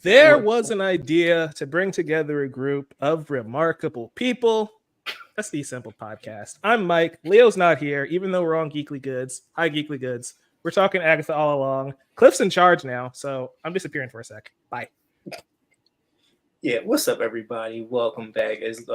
There was an idea to bring together a group of remarkable people. That's the Simple Podcast. I'm Mike. Leo's not here, even though we're on Geekly Goods. Hi, Geekly Goods. We're talking Agatha all along. Cliff's in charge now, so I'm disappearing for a sec. Bye. Yeah, what's up, everybody? Welcome back. As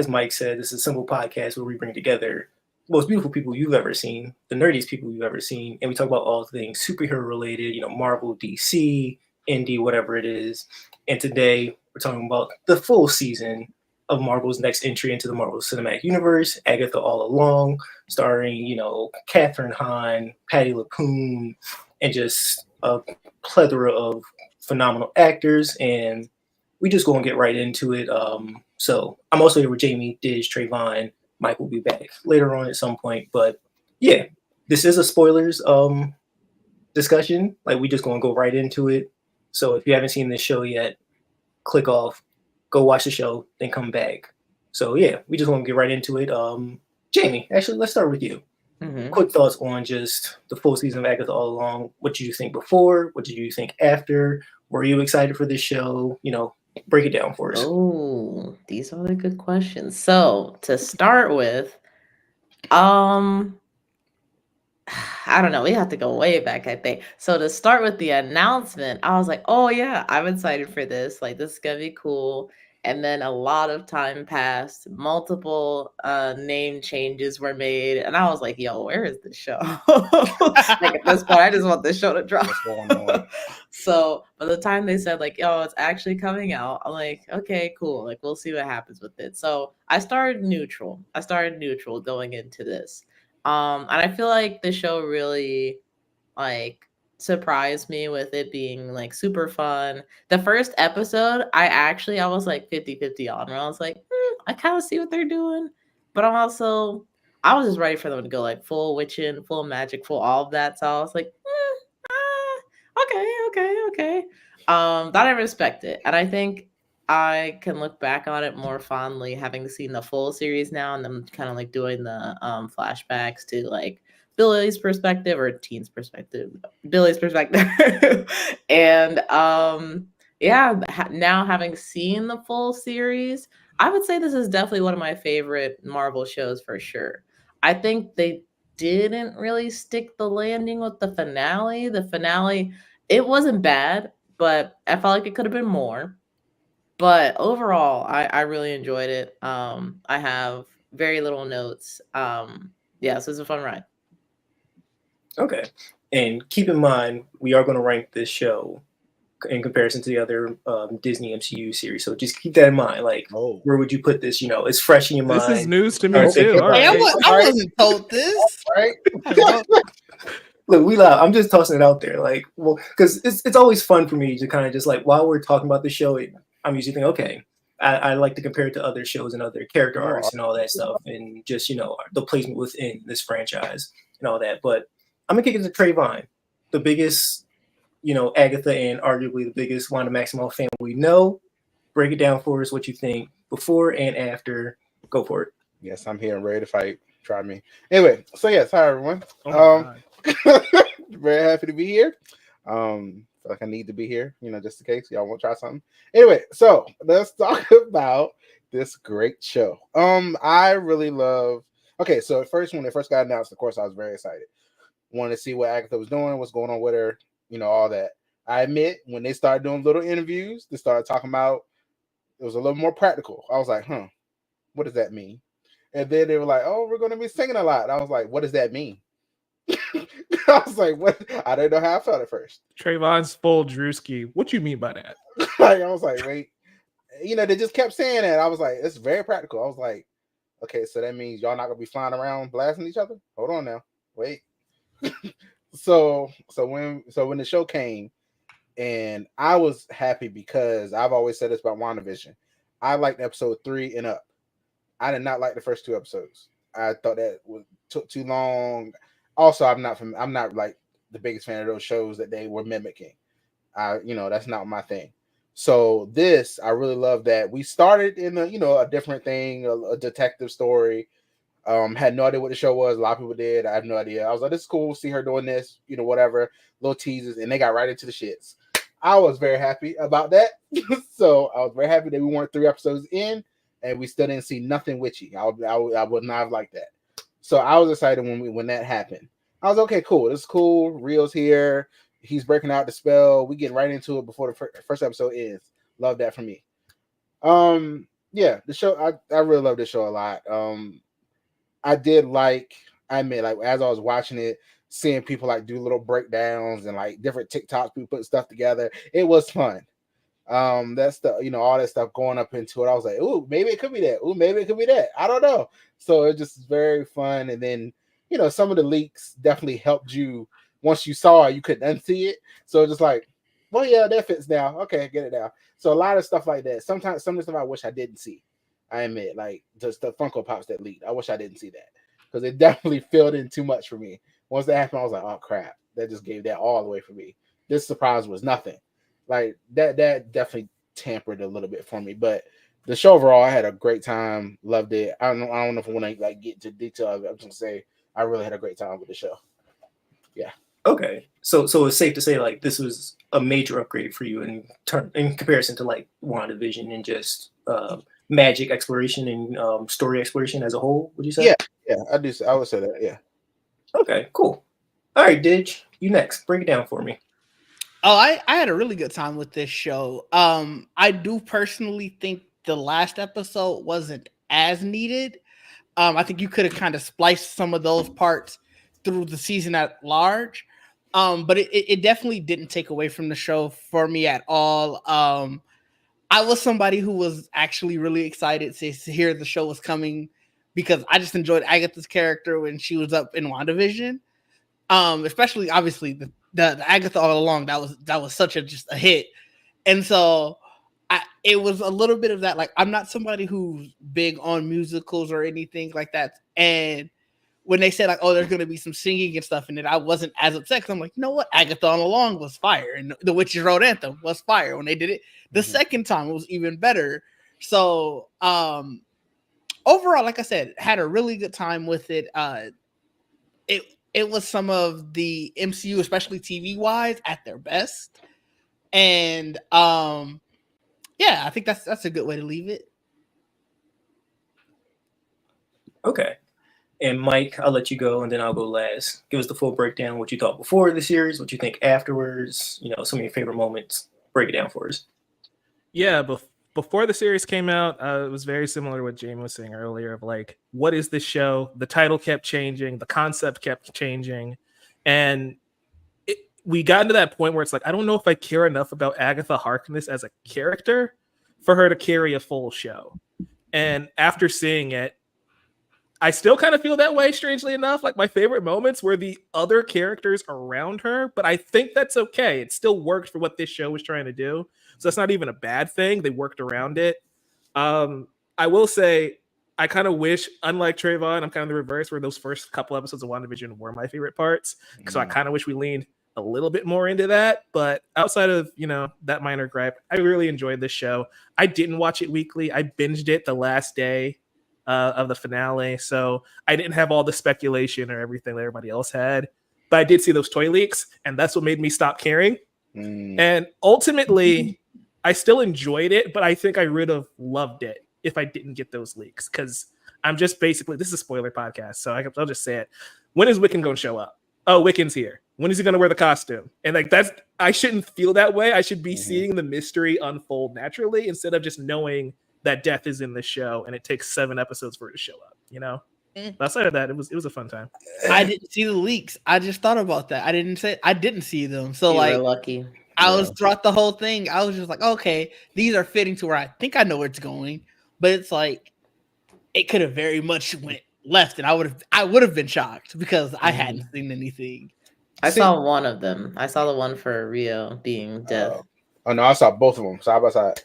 Mike said, this is a Simple Podcast where we bring together the most beautiful people you've ever seen, the nerdiest people you've ever seen, and we talk about all things superhero related. Marvel, DC, indie, whatever it is. And today we're talking about the full season of Marvel's next entry into the Marvel Cinematic Universe, Agatha All Along, starring Catherine Hahn, Patty LaPoon, and just a plethora of phenomenal actors. And we just going to get right into it. So I'm also here with Jamie, Diz, Trayvon. Mike will be back later on at some point. But yeah, this is a spoilers discussion. Like, we just going to go right into it. So if you haven't seen this show yet, click off, go watch the show, then come back. So yeah, we just want to get right into it. Jamie, actually, let's start with you. Mm-hmm. Quick thoughts on just the full season of Agatha All Along. What did you think before? What did you think after? Were you excited for this show? Break it down for us. Oh, these are the good questions. So to start with, I don't know. We have to go way back, I think. So to start with the announcement, I was like, oh yeah, I'm excited for this. Like, this is gonna be cool. And then a lot of time passed. Multiple name changes were made. And I was like, yo, where is this show? Like, at this point, I just want this show to drop. So by the time they said, like, yo, it's actually coming out, I'm like, okay, cool. Like, we'll see what happens with it. So I started neutral going into this. And I feel like the show really, like, surprised me with it being like super fun. The first episode, I was like 50-50 on, where I was like, I kind of see what they're doing, but I was just ready for them to go like full witching, full magic, full all of that. So I was like, okay. That I respect it, and I think I can look back on it more fondly having seen the full series now, and then kind of like doing the flashbacks to like Billy's perspective, or Teen's perspective, Billy's perspective. And now having seen the full series, I would say this is definitely one of my favorite Marvel shows for sure. I think they didn't really stick the landing with the finale. The finale, it wasn't bad, but I felt like it could have been more. But overall, I really enjoyed it. I have very little notes. So it's a fun ride. Okay. And keep in mind, we are going to rank this show in comparison to the other Disney MCU series. So just keep that in mind. Like, where would you put this? It's fresh in your mind. This is news to me too. I wasn't told this. Right? Look, we laugh. I'm just tossing it out there. Like, well, because it's always fun for me to kind of just like, while we're talking about the show, I'm usually thinking, okay, I like to compare it to other shows and other character arcs and all that stuff, and just, the placement within this franchise and all that. But I'm going to kick it to Trayvon, the biggest, Agatha and arguably the biggest Wanda Maximoff fan we know. Break it down for us, what you think before and after. Go for it. Yes, I'm here and ready to fight. Try me. Anyway, so yes, hi everyone. Very happy to be here. Feel like I need to be here, just in case y'all want to try something. Anyway, so let's talk about this great show. I really love. Okay, so at first, when it first got announced, of course, I was very excited. Wanted to see what Agatha was doing, what's going on with her, all that. I admit, when they started doing little interviews, they started talking about, it was a little more practical. I was like, what does that mean? And then they were like, oh, we're going to be singing a lot. I was like, what does that mean? I was like, what? I didn't know how I felt at first. Trayvon's full Drewski. What you mean by that? I was like, wait. They just kept saying that. I was like, it's very practical. I was like, okay, so that means y'all not going to be flying around blasting each other? Hold on now. Wait. So when the show came, and I was happy because I've always said this about WandaVision. I liked episode 3 and up. I did not like the first 2 episodes. I thought that took too long. Also, I'm not like the biggest fan of those shows that they were mimicking. That's not my thing. So this, I really love that we started in a different thing, a detective story. Had no idea what the show was. A lot of people did. I have no idea. I was like, this is cool. See her doing this, whatever, little teases, and they got right into the shits. I was very happy about that. So I was very happy that we weren't 3 episodes in and we still didn't see nothing witchy. I would not have liked that. So I was excited when that happened. I was okay, cool. This is cool. Rio's here. He's breaking out the spell. We get right into it before the first episode ends. Love that for me. Yeah, the show. I really love this show a lot. I did like. I admit, like as I was watching it, seeing people like do little breakdowns and like different TikToks, people put stuff together. It was fun. That's the all that stuff going up into it. I was like, ooh, maybe it could be that. Ooh, maybe it could be that. I don't know. So it just very fun. And then some of the leaks definitely helped you. Once you saw it, you couldn't unsee it. So just like, well, yeah, that fits now. Okay, get it now. So a lot of stuff like that. Sometimes some of the stuff I wish I didn't see. I admit, like just the Funko Pops that leaked. I wish I didn't see that because it definitely filled in too much for me. Once that happened, I was like, oh crap, that just gave that all the way for me. This surprise was nothing. Like that definitely tampered a little bit for me. But the show overall, I had a great time. Loved it. I don't know if I want to like get to detail of it. I'm just gonna say I really had a great time with the show. Yeah. Okay, so it's safe to say like this was a major upgrade for you in comparison to like WandaVision and just magic exploration and story exploration as a whole. Would you say? Yeah, I do. I would say that. Yeah. Okay, cool. All right, Didge, you next. Break it down for me. Oh, I had a really good time with this show. I do personally think the last episode wasn't as needed. I think you could have kind of spliced some of those parts through the season at large. But it definitely didn't take away from the show for me at all. I was somebody who was actually really excited to hear the show was coming because I just enjoyed Agatha's character when she was up in WandaVision. Especially obviously the Agatha All Along, that was such just a hit. And so it was a little bit of that. Like, I'm not somebody who's big on musicals or anything like that. And when they said like, oh, there's going to be some singing and stuff in it, I wasn't as upset because I'm like, you know what? Agatha All Along was fire. And the Witches Road Anthem was fire. When they did it the second time, it was even better. So overall, like I said, had a really good time with it. It was some of the MCU, especially TV wise, at their best. And yeah, I think that's a good way to leave it. Okay. And Mike, I'll let you go and then I'll go last. Give us the full breakdown, what you thought before the series, what you think afterwards, some of your favorite moments. Break it down for us. Yeah, before the series came out, it was very similar to what Jamie was saying earlier of like, what is this show? The title kept changing, the concept kept changing, and we got to that point where it's like, I don't know if I care enough about Agatha Harkness as a character for her to carry a full show. And after seeing it, I still kind of feel that way, strangely enough. Like, my favorite moments were the other characters around her, but I think that's okay. It still worked for what this show was trying to do. So that's not even a bad thing. They worked around it. I will say, I kind of wish, unlike Trayvon, I'm kind of the reverse, where those first couple episodes of WandaVision were my favorite parts. So I kind of wish we leaned a little bit more into that. But outside of, that minor gripe, I really enjoyed this show. I didn't watch it weekly. I binged it the last day of the finale. So I didn't have all the speculation or everything that everybody else had. But I did see those toy leaks, and that's what made me stop caring. And ultimately, I still enjoyed it, but I think I would have loved it if I didn't get those leaks. Because I'm just basically, this is a spoiler podcast, so I'll just say it. When is Wiccan going to show up? Oh, Wiccan's here. When is he going to wear the costume? And like, I shouldn't feel that way. I should be seeing the mystery unfold naturally instead of just knowing that death is in the show and it takes 7 episodes for it to show up, Outside of that, it was a fun time. I didn't see the leaks. I just thought about that. I didn't see them. So You like, were lucky. I was throughout the whole thing. I was just like, okay, these are fitting to where I think I know where it's going, but it's like it could have very much went left, and I would have been shocked because I hadn't seen anything. I saw one of them. I saw the one for Rio being death. Oh no, I saw both of them side by side.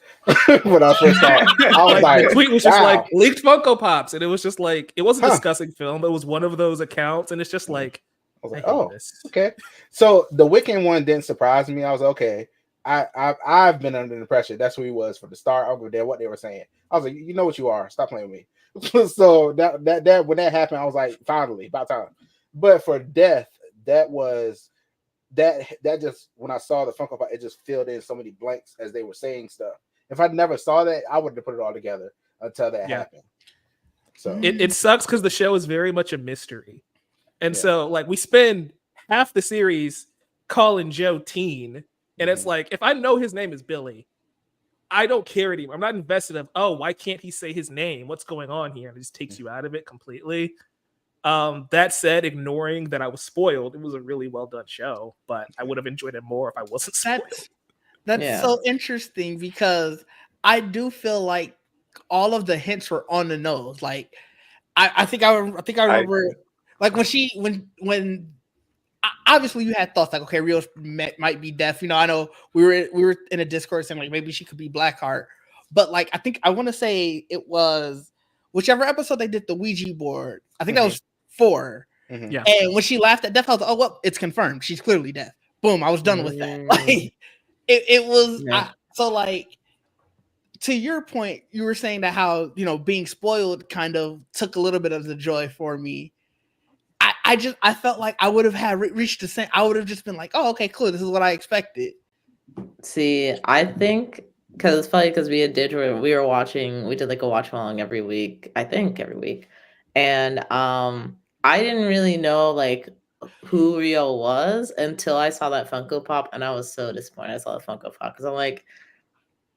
When I first saw it, I was like, the tweet was just wow. like leaked Funko Pops, and it was just like, it wasn't a discussing film, but it was one of those accounts, and it's just like, I was like, oh, okay. So the Wiccan one didn't surprise me. I was like, okay. I've been under the pressure. That's who he was for the start. Over there, what they were saying. I was like, you know what you are. Stop playing with me. So that when that happened, I was like, finally, about time. But for death, that was that just when I saw the Funko Pop, it just filled in so many blanks as they were saying stuff. If I never saw that, I wouldn't have put it all together until that happened. So It sucks because the show is very much a mystery. And Yeah. so, like, we spend half the series calling Joe Teen. And it's Mhm. like, if I know his name is Billy, I don't care anymore. I'm not invested of, oh, why can't he say his name? What's going on here? And it just takes you out of it completely. That said, ignoring that I was spoiled, it was a really well done show, but I would have enjoyed it more if I wasn't spoiled. That's Yeah. so interesting because I do feel like all of the hints were on the nose. Like I think I remember agree. like when obviously you had thoughts like, okay, Rio might be deaf. I know we were in a Discord saying like maybe she could be Blackheart, but like I want to say it was whichever episode they did the Ouija board. I think that was 4. Mhm. Yeah. And when she laughed at death, I was like, oh well, it's confirmed. She's clearly deaf. Boom, I was done with that. Like it was Yeah. so like to your point, you were saying that how being spoiled kind of took a little bit of the joy for me. I felt like I would have had reached the same. I would have just been like, oh, okay, cool. This is what I expected. See, I think because it's funny because we did like a watch along every week, I think every week. And I didn't really know like who Rio was until I saw that Funko Pop, and I was so disappointed I saw the Funko Pop because I'm like,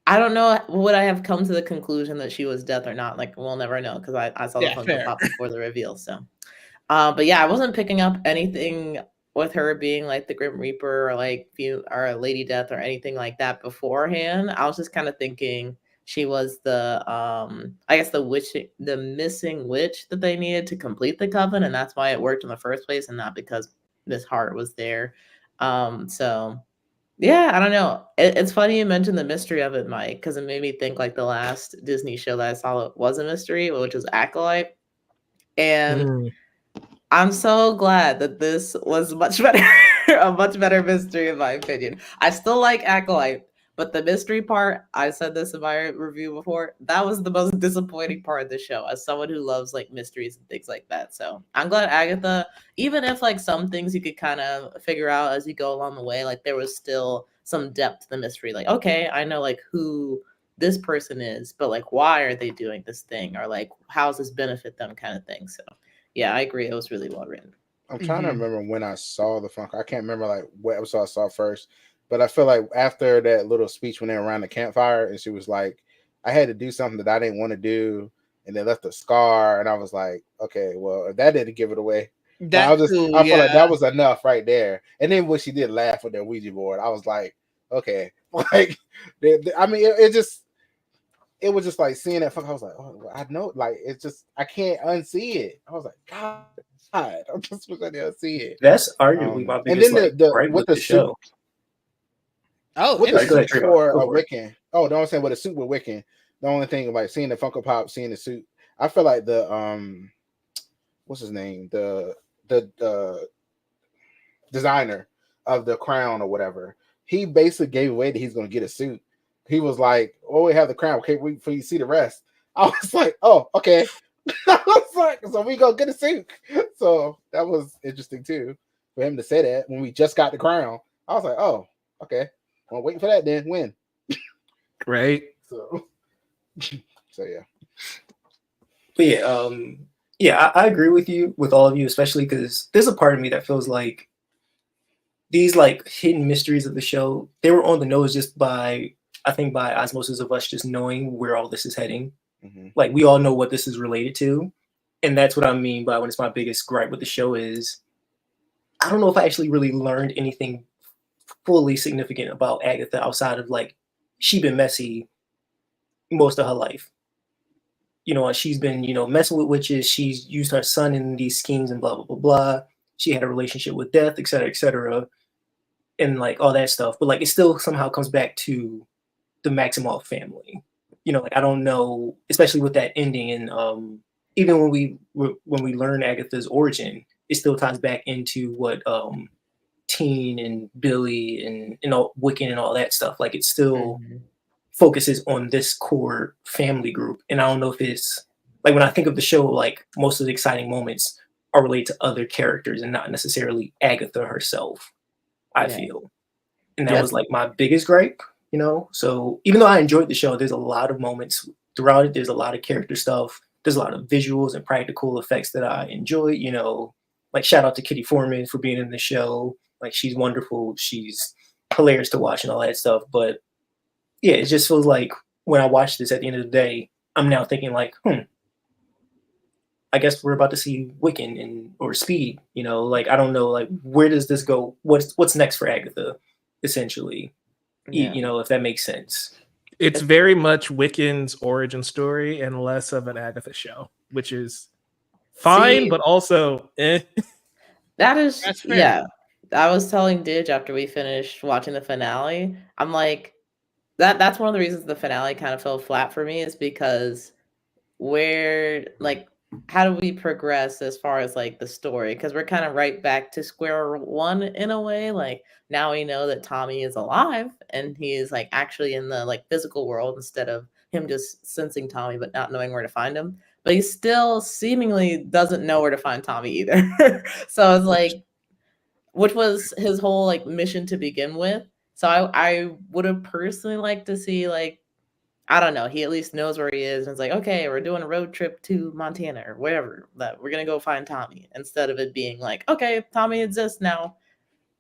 I don't know, would I have come to the conclusion that she was deaf or not? Like, we'll never know because I saw the Yeah, Funko fair. Pop before the reveal. So but yeah, I wasn't picking up anything with her being like the Grim Reaper or like or Lady Death or anything like that beforehand. I was just kind of thinking she was the I guess the missing witch that they needed to complete the coven, and that's why it worked in the first place, and not because Miss Hart was there. So yeah, I don't know. It's funny you mentioned the mystery of it, Mike, because it made me think like the last Disney show that I saw was a mystery, which was Acolyte, and I'm so glad that this was much better, a much better mystery in my opinion. I still like Acolyte, but the mystery part, I said this in my review before, that was the most disappointing part of the show as someone who loves like mysteries and things like that. So I'm glad Agatha, even if like some things you could kind of figure out as you go along the way, like there was still some depth to the mystery. Like, okay, I know like who this person is, but like why are they doing this thing? Or like how does this benefit them kind of thing. So yeah, I agree. It was really well written. I'm trying to remember when I saw the Funko. I can't remember like what episode I saw first, but I feel like after that little speech when they were around the campfire and she was like, I had to do something that I didn't want to do, and they left a scar, and I was like, okay, well, if that didn't give it away, like, I feel like that was enough right there. And then when she did laugh with that Ouija board, I was like, okay, like, I mean, it was just like seeing that. I was like, oh, I know, like it's just I can't unsee it. I was like, God, I'm just wish I didn't see it. That's arguably my And biggest then the gripe with with the the show. Oh, with the Sorry, go ahead, suit Trayvon. for Go for it. Wiccan. Oh, no, I'm saying with the suit with Wiccan. The only thing like seeing the Funko Pop, seeing the suit, I feel like the what's his name, the designer of the crown or whatever, he basically gave away that he's going to get a suit. He was like, "Oh, we have the crown. Okay, wait for you to see the rest." I was like, "Oh, okay." I was like, "So we go get a suit." So that was interesting too for him to say that when we just got the crown. I was like, "Oh, okay. Well, waiting for that then. When?" Right. So yeah. But yeah, I agree with all of you, especially because there's a part of me that feels like these like hidden mysteries of the show, they were on the nose just by osmosis of us just knowing where all this is heading. Mm-hmm. Like we all know what this is related to. And that's what I mean by when it's my biggest gripe with the show is I don't know if I actually really learned anything fully significant about Agatha outside of like she been messy most of her life. She's been, messing with witches. She's used her son in these schemes and blah, blah, blah, blah. She had a relationship with death, et cetera, and like all that stuff. But like it still somehow comes back to the Maximoff family. Like I don't know, especially with that ending. And even when we learn Agatha's origin, it still ties back into what Teen and Billy and all Wiccan and all that stuff. Like it still focuses on this core family group. And I don't know if it's like when I think of the show, like most of the exciting moments are related to other characters and not necessarily Agatha herself. I Yeah. feel. And that Yes. was like my biggest gripe, you know? So even though I enjoyed the show, there's a lot of moments throughout it. There's a lot of character stuff. There's a lot of visuals and practical effects that I enjoy, you know, like shout out to Kitty Foreman for being in the show. Like she's wonderful. She's hilarious to watch and all that stuff. But yeah, it just feels like when I watch this at the end of the day, I'm now thinking like, I guess we're about to see Wiccan or Speed, you know, like I don't know, like where does this go? What's next for Agatha, essentially? Yeah. You know, if that makes sense. It's very much Wiccan's origin story and less of an Agatha show, which is fine, See, but also that's That's fair. yeah. I was telling Didge after we finished watching the finale, I'm like, that's one of the reasons the finale kind of fell flat for me is because where like how do we progress as far as like the story? Because we're kind of right back to square one in a way. Like now we know that Tommy is alive and he is like actually in the like physical world instead of him just sensing Tommy but not knowing where to find him. But he still seemingly doesn't know where to find Tommy either. So it's like, which was his whole like mission to begin with. So I would have personally liked to see like, I don't know, he at least knows where he is and it's like, okay, we're doing a road trip to Montana or wherever that we're gonna go find Tommy, instead of it being like, okay, Tommy exists now.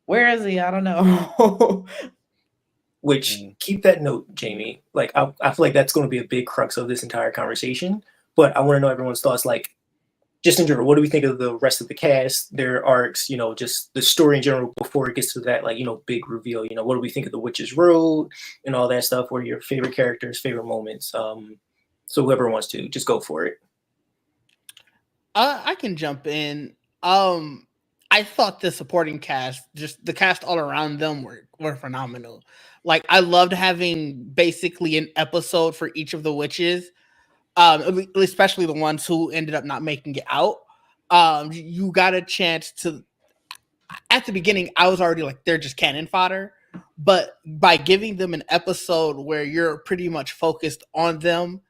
Where is he? I don't know. Which keep that note, Jamie. Like I feel like that's going to be a big crux of this entire conversation. But I want to know everyone's thoughts. Like, just in general, what do we think of the rest of the cast, their arcs? You know, just the story in general before it gets to that, like, you know, big reveal. You know, what do we think of the Witch's Road and all that stuff? What are your favorite characters, favorite moments? So whoever wants to, just go for it. I can jump in. I thought the supporting cast, just the cast all around them were phenomenal. Like I loved having basically an episode for each of the witches, especially the ones who ended up not making it out. You got a chance to. At the beginning, I was already like, they're just cannon fodder. But by giving them an episode where you're pretty much focused on them,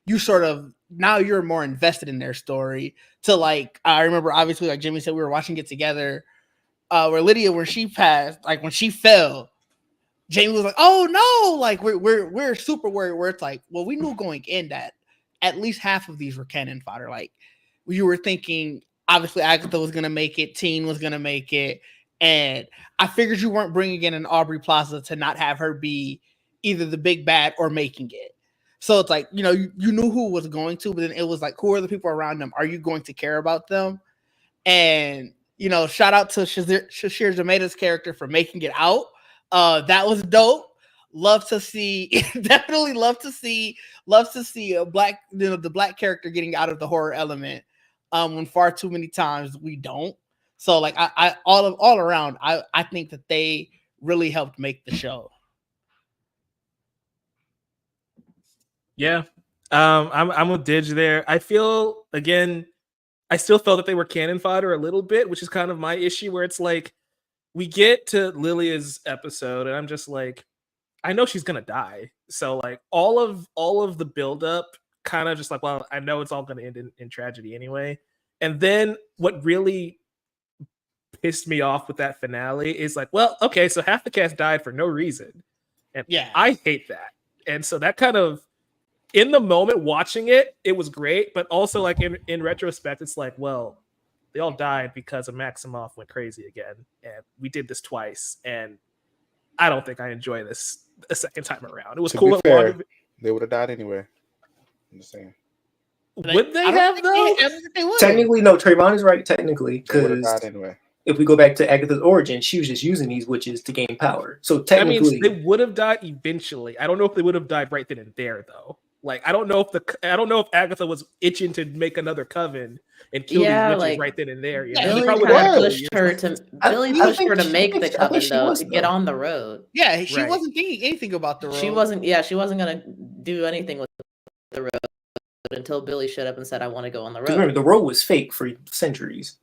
you sort of now you're more invested in their story. To like, I remember obviously, like Jimmy said, we were watching it together. Where Lydia, when she passed, like when she fell, Jamie was like, "Oh no!" Like we're super worried. Where it's like, well, we knew going in that at least half of these were cannon fodder. Like you were thinking, obviously Agatha was gonna make it, Teen was gonna make it, and I figured you weren't bringing in an Aubrey Plaza to not have her be either the big bad or making it. So it's like, you know, you knew who was going to, but then it was like, who are the people around them? Are you going to care about them? And you know, shout out to Shashir Zameta's character for making it out. That was dope. Love to see, definitely love to see a black, you know, the black character getting out of the horror element. When far too many times we don't. So like I all around, I think that they really helped make the show. yeah. I'm a Didge there. I feel again, I still felt that they were cannon fodder a little bit, which is kind of my issue where it's like we get to Lilia's episode and I'm just like, I know she's gonna die. So like all of the buildup kind of just like, well, I know it's all gonna end in tragedy anyway. And then what really pissed me off with that finale is like, well, okay, so half the cast died for no reason. And Yeah. I hate that. And so that kind of in the moment watching it, it was great, but also like in retrospect, it's like, well, they all died because of Maximoff went crazy again, and we did this twice, and I don't think I enjoy this a second time around. It was To cool be at fair, one. they would have died anyway. I'm just saying. Would they I don't have think though? I don't think they would. Technically, no, Trayvon is right, technically, They would have because died anyway. if we go back to Agatha's origin, she was just using these witches to gain power. So That means technically, they would have died eventually. I don't know if they would have died right then and there though. Like I don't know if Agatha was itching to make another coven and kill Yeah, these witches like, right then and there. You Yeah, know? They Billy probably kind would've of had a couple pushed years. her to I Billy think pushed her to she- make the I think coven she though was, to get though. on the road. Yeah, she Right. wasn't thinking anything about the road. She wasn't gonna do anything with the road until Billy showed up and said, I want to go on the 'cause remember, road. the road was fake for centuries.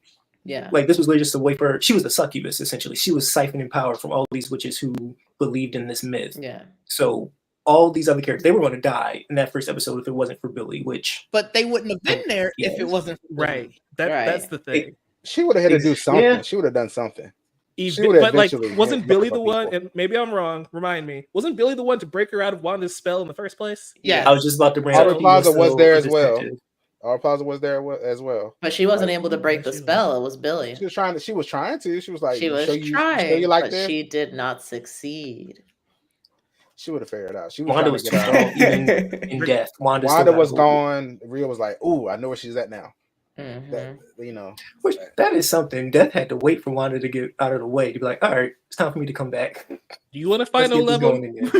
Yeah. Like this was literally just a way for her. She was the succubus essentially. She was siphoning power from all these witches who believed in this myth. Yeah. So all these other characters, they were going to die in that first episode if it wasn't for Billy. Which But they wouldn't have been there if Yeah. it wasn't for Right. Billy. That's the thing. She would have had to do something. Yeah. She would have done something. She would but like, eventually wasn't mess Billy up the one? people. And maybe I'm wrong. Remind me. Wasn't Billy the one to break her out of Wanda's spell in the first place? Yeah. I was just about to bring Aubrey up Aubrey Plaza was also there a as well. detective. Aubrey Plaza was there as well. But she wasn't Like, able to break Yeah, the she was. spell. It was Billy. She was trying to. She was trying to. She was like, She "You was sure you trying, like but this?" she did not succeed. She would have figured it out. She was Wanda trying was to too get strong, out. even in death. Wanda still Wanda got was hold. gone. Rhea was like, "Ooh, I know where she's at now." Mhm. That, you know, Which that is something. Death had to wait for Wanda to get out of the way to be like, all right, it's time for me to come back. Do you want to Let's find a get this level, going again.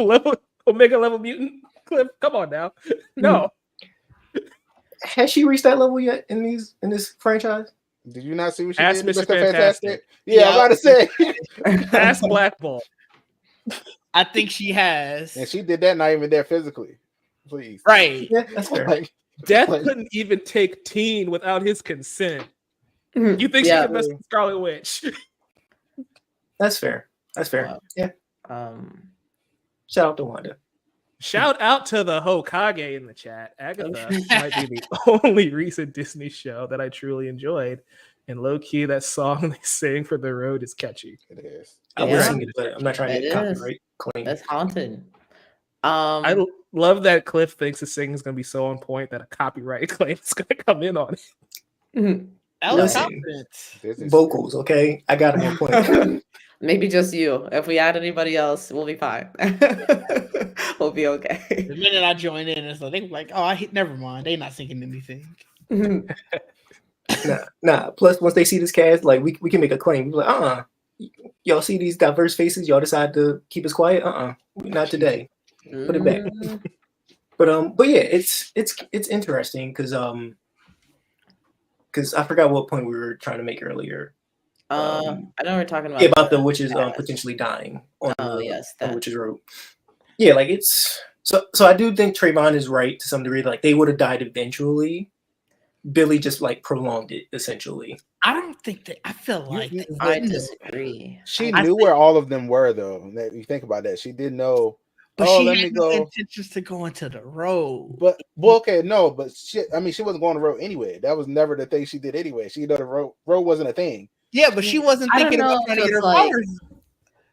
level Omega level mutant? Cliff, come on now. No. Has she reached that level yet in this franchise? did you not see what she Ask did, Mr. Mr. Fantastic. Yeah, I'm about to say. Ask Black Bolt. I think she has. And she did that not even there physically. Please. Right. Yeah, that's fair. Like, Death like, couldn't even take Teen without his consent. You think Yeah. she could mess with Scarlet Witch? That's fair. That's fair. Wow. Yeah. Um, Shout out to Wanda. Shout out to the Hokage in the chat. Agatha might be the only recent Disney show that I truly enjoyed. And low key, that song they sing for the road is catchy. it is. I Yeah. would sing it, but I'm not trying to It get is. copyright claim. That's haunted. I love that Cliff thinks the singing is going to be so on point that a copyright claim is going to come in on it. That was Listen. confidence. This is Vocals, okay? I got them on point. Maybe just you. If we add anybody else, we'll be fine. We'll be okay. The minute I joined in, it's like they were like, "Oh, never mind. They not singing anything." Nah. Plus, once they see this cast, like we can make a claim. We're like, y'all see these diverse faces? Y'all decide to keep us quiet? Not today. Put it back. Mm. But yeah, it's interesting because I forgot what point we were trying to make earlier. I know we're talking about about the witches past. potentially dying on Oh, the yes, on that. Witches Road. Yeah, like it's so I do think Trayvon is right to some degree. Like they would have died eventually. Billy just like prolonged it essentially. I don't think that. I feel like they I wouldn't have. disagree. She I knew think- where all of them were, though. That you think about that, she did know. But Oh, she let had me no go. intentions to go into the road. But well, okay, no, but shit. I mean, she wasn't going to road anyway. That was never the thing she did anyway. She know the road wasn't a thing. Yeah, but she wasn't I don't thinking about know trying to if get her it's like- powers.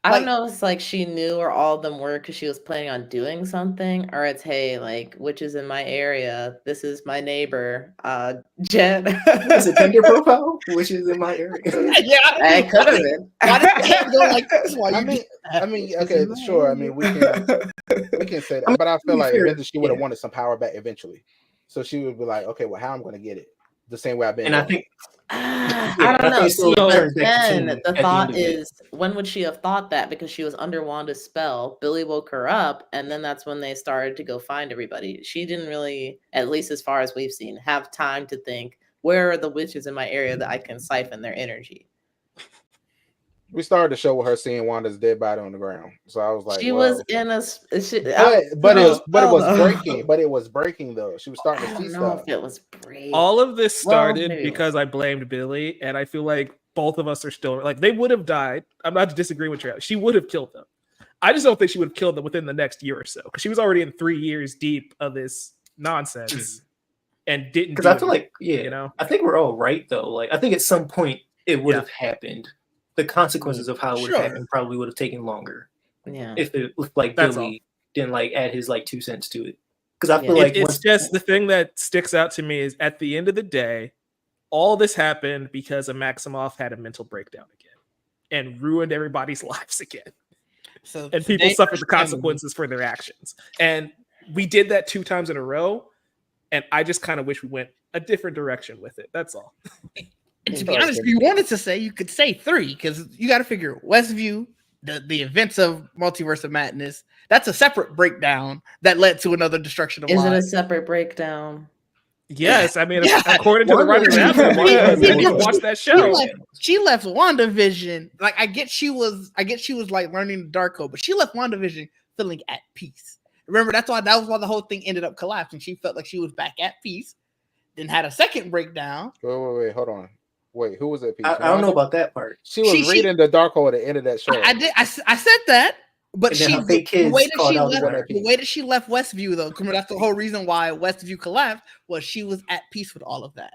I Like- don't know if it's like she knew where all of them were because she was planning on doing something, or it's hey, like witches in my area. This is my neighbor, Jen. It's a Tinder profile, which is in my area. Yeah, It could have been. Why did Jen go like this? Why I mean, okay, sure. I mean, we can say that, but I feel like fair, eventually she would have yeah. wanted some power back eventually. So she would be like, okay, well, how I'm going to get it? The same way I've been. And I doing. think I I don't know. think it still See, but turns back to then Teen at the the thought end of it. is, when would she have thought that? Because she was under Wanda's spell. Billy woke her up, and then that's when they started to go find everybody. She didn't really, at least as far as we've seen, have time to think, where are the witches in my area that I can siphon their energy? We started the show with her seeing Wanda's dead body on the ground. So I was like, She well, was in a. but it was though. breaking. But it was breaking though. She was starting I to see don't know stuff. if it was break. All of this Well, started maybe it because I blamed Billy, and I feel like both of us are still like they would have died. I'm not disagreeing with you. She would have killed them. I just don't think she would have killed them within the next year or so because she was already in 3 years deep of this nonsense and didn't. because do I feel anything, like you know. I think we're all right though. Like I think at some point it would have happened. The consequences of how it would have Sure. happened probably would have taken longer Yeah. if like That's Billy didn't like add his like 2 cents to it. Because I feel Yeah. like It's once, just the thing that sticks out to me is at the end of the day, all this happened because a Maximoff had a mental breakdown again and ruined everybody's lives again. So And people today suffered the her family- consequences for their actions. And we did that 2 times in a row. And I just kind of wish we went a different direction with it. That's all. And to be honest, if you wanted to say, you could say 3 because you got to figure Westview, the events of Multiverse of Madness. That's a separate breakdown that led to another destruction of Is it a lives. separate breakdown? Yes, I mean, Yeah. according to the writers Yeah. after, Yeah. watch that She show. left WandaVision. Like I get she was like learning the dark code, but she left WandaVision feeling at peace. Remember, that was why the whole thing ended up collapsing. She felt like she was back at peace. Then had a second breakdown. Wait, hold on. Wait, who was that piece? I don't know about that part. She was She- reading the Darko at the end of that show. I did. I said that, but And then she her fake the kids way that called she out left about her. the way that she left Westview though. Remember, that's the whole reason why Westview collapsed was she was at peace with all of that.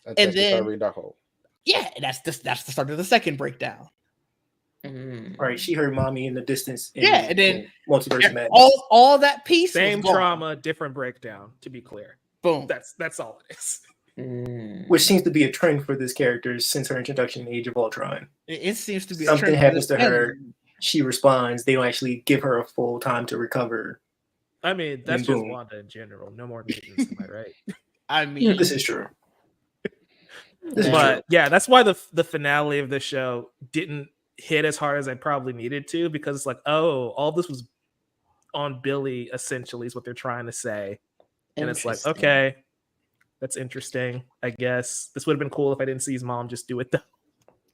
Until and she started then- reading Darko. Yeah, that's the start of the second breakdown. Mm. All right, she heard mommy in the distance. Yeah, and then Multiverse of Madness. all that piece Same was gone. trauma, different breakdown. To be clear, Boom. that's all it is. Which seems to be a trend for this character since her introduction in Age of Ultron. It seems to be Something a trend happens for to this her. She responds. They don't actually give her a full time to recover. I mean, that's Boom. just Wanda in general. No more mutants, am I right? I mean, This is true. This is But true. yeah, that's why the finale of the show didn't hit as hard as I probably needed to, because it's like, oh, all this was on Billy essentially is what they're trying to say. And it's like, Interesting. okay, that's interesting. I guess this would have been cool if I didn't see his mom just do it though.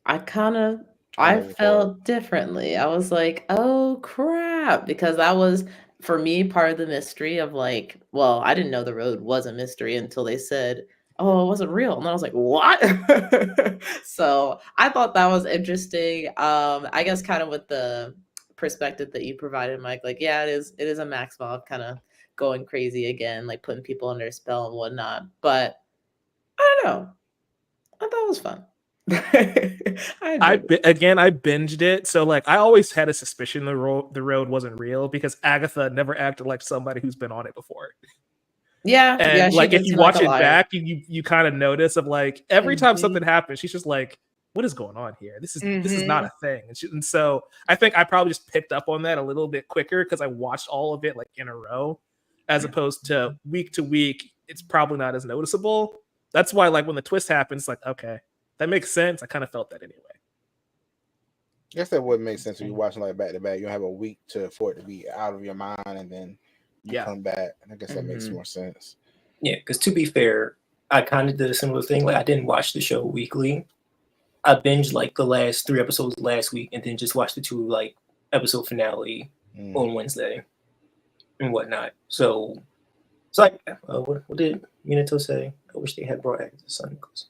I Totally felt differently. I was like, oh crap, because that was for me part of the mystery of like, well, I didn't know the road was a mystery until they said, oh, it wasn't real. And I was like, what? So I thought that was interesting. I guess kind of with the perspective that you provided, Mike, like, yeah, it is a Maximoff kind of going crazy again, like putting people under a spell and whatnot. But I don't know. I thought it was fun. I binged it, so like I always had a suspicion the road wasn't real because Agatha never acted like somebody who's been on it before. Yeah, And she like did if you seem like watch a it liar. back, you kind of notice of like every time Mhm. something happens, she's just like, "What is going on here? This is Mhm. not a thing." And so I think I probably just picked up on that a little bit quicker because I watched all of it like in a row, as opposed to week. It's probably not as noticeable. That's why like when the twist happens, like okay, that makes sense. I kind of felt that anyway. I guess that would make sense if you're watching like back to back. You have a week for it to be out of your mind, and then you Yeah. come back. And I guess that makes Mhm. more sense. Yeah, because to be fair, I kind of did a similar thing. Like I didn't watch the show weekly. I binged like the last 3 episodes last week, and then just watched the 2 like episode finale on Wednesday and whatnot. So it's like, what did Minato say? I wish they had brought Agatha's son Nicholas.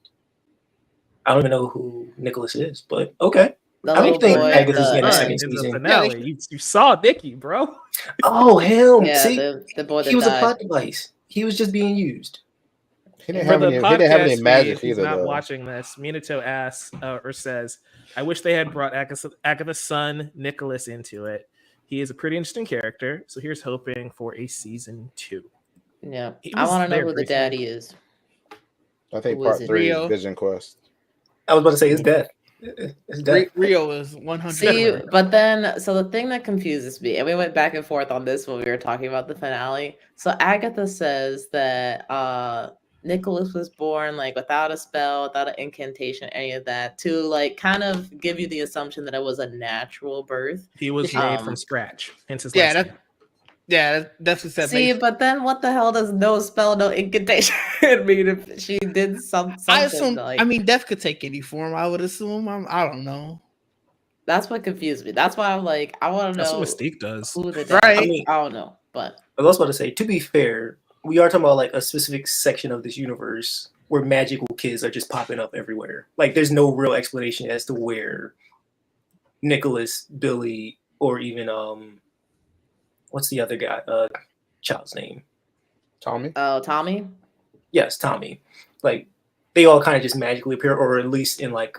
I don't even know who Nicholas is, but okay. The I don't little think boy, Agatha's in the the- second In the season. finale, you saw Nikki, bro. Oh, him! yeah, See, the boy that he was a died. plot device. He was just being used. He didn't For have the any. He didn't have any podcast magic feed, who's either, not though. watching this, Minato asks or says, "I wish they had brought Agatha's son Nicholas into it. He is a pretty interesting character, so here's hoping for a season 2." Yeah, He I was want to know there who the briefly. daddy is. I think Who part is it? 3 Rio? is Vision Quest. I was about to say his death. His death. Rio is 100. See, but then, so the thing that confuses me, and we went back and forth on this when we were talking about the finale. So Agatha says that Nicholas was born like without a spell, without an incantation, any of that, to like kind of give you the assumption that it was a natural birth. He was Um, made from scratch, hence his Yeah, last name. that's what said. See, but then what the hell does no spell, no incantation mean if she did something? I assume. Like, I mean, death could take any form. I would assume. I don't know. that's what confused me. That's why I'm like, I want to That's know what Mystique does. who the daddy Right. is. I mean- I don't know, but I was about to say, to be fair, we are talking about like a specific section of this universe where magical kids are just popping up everywhere. Like, there's no real explanation as to where Nicholas, Billy, or even what's the other guy? Child's name? Tommy. oh, Tommy. Yes, Tommy. Like, they all kind of just magically appear, or at least in like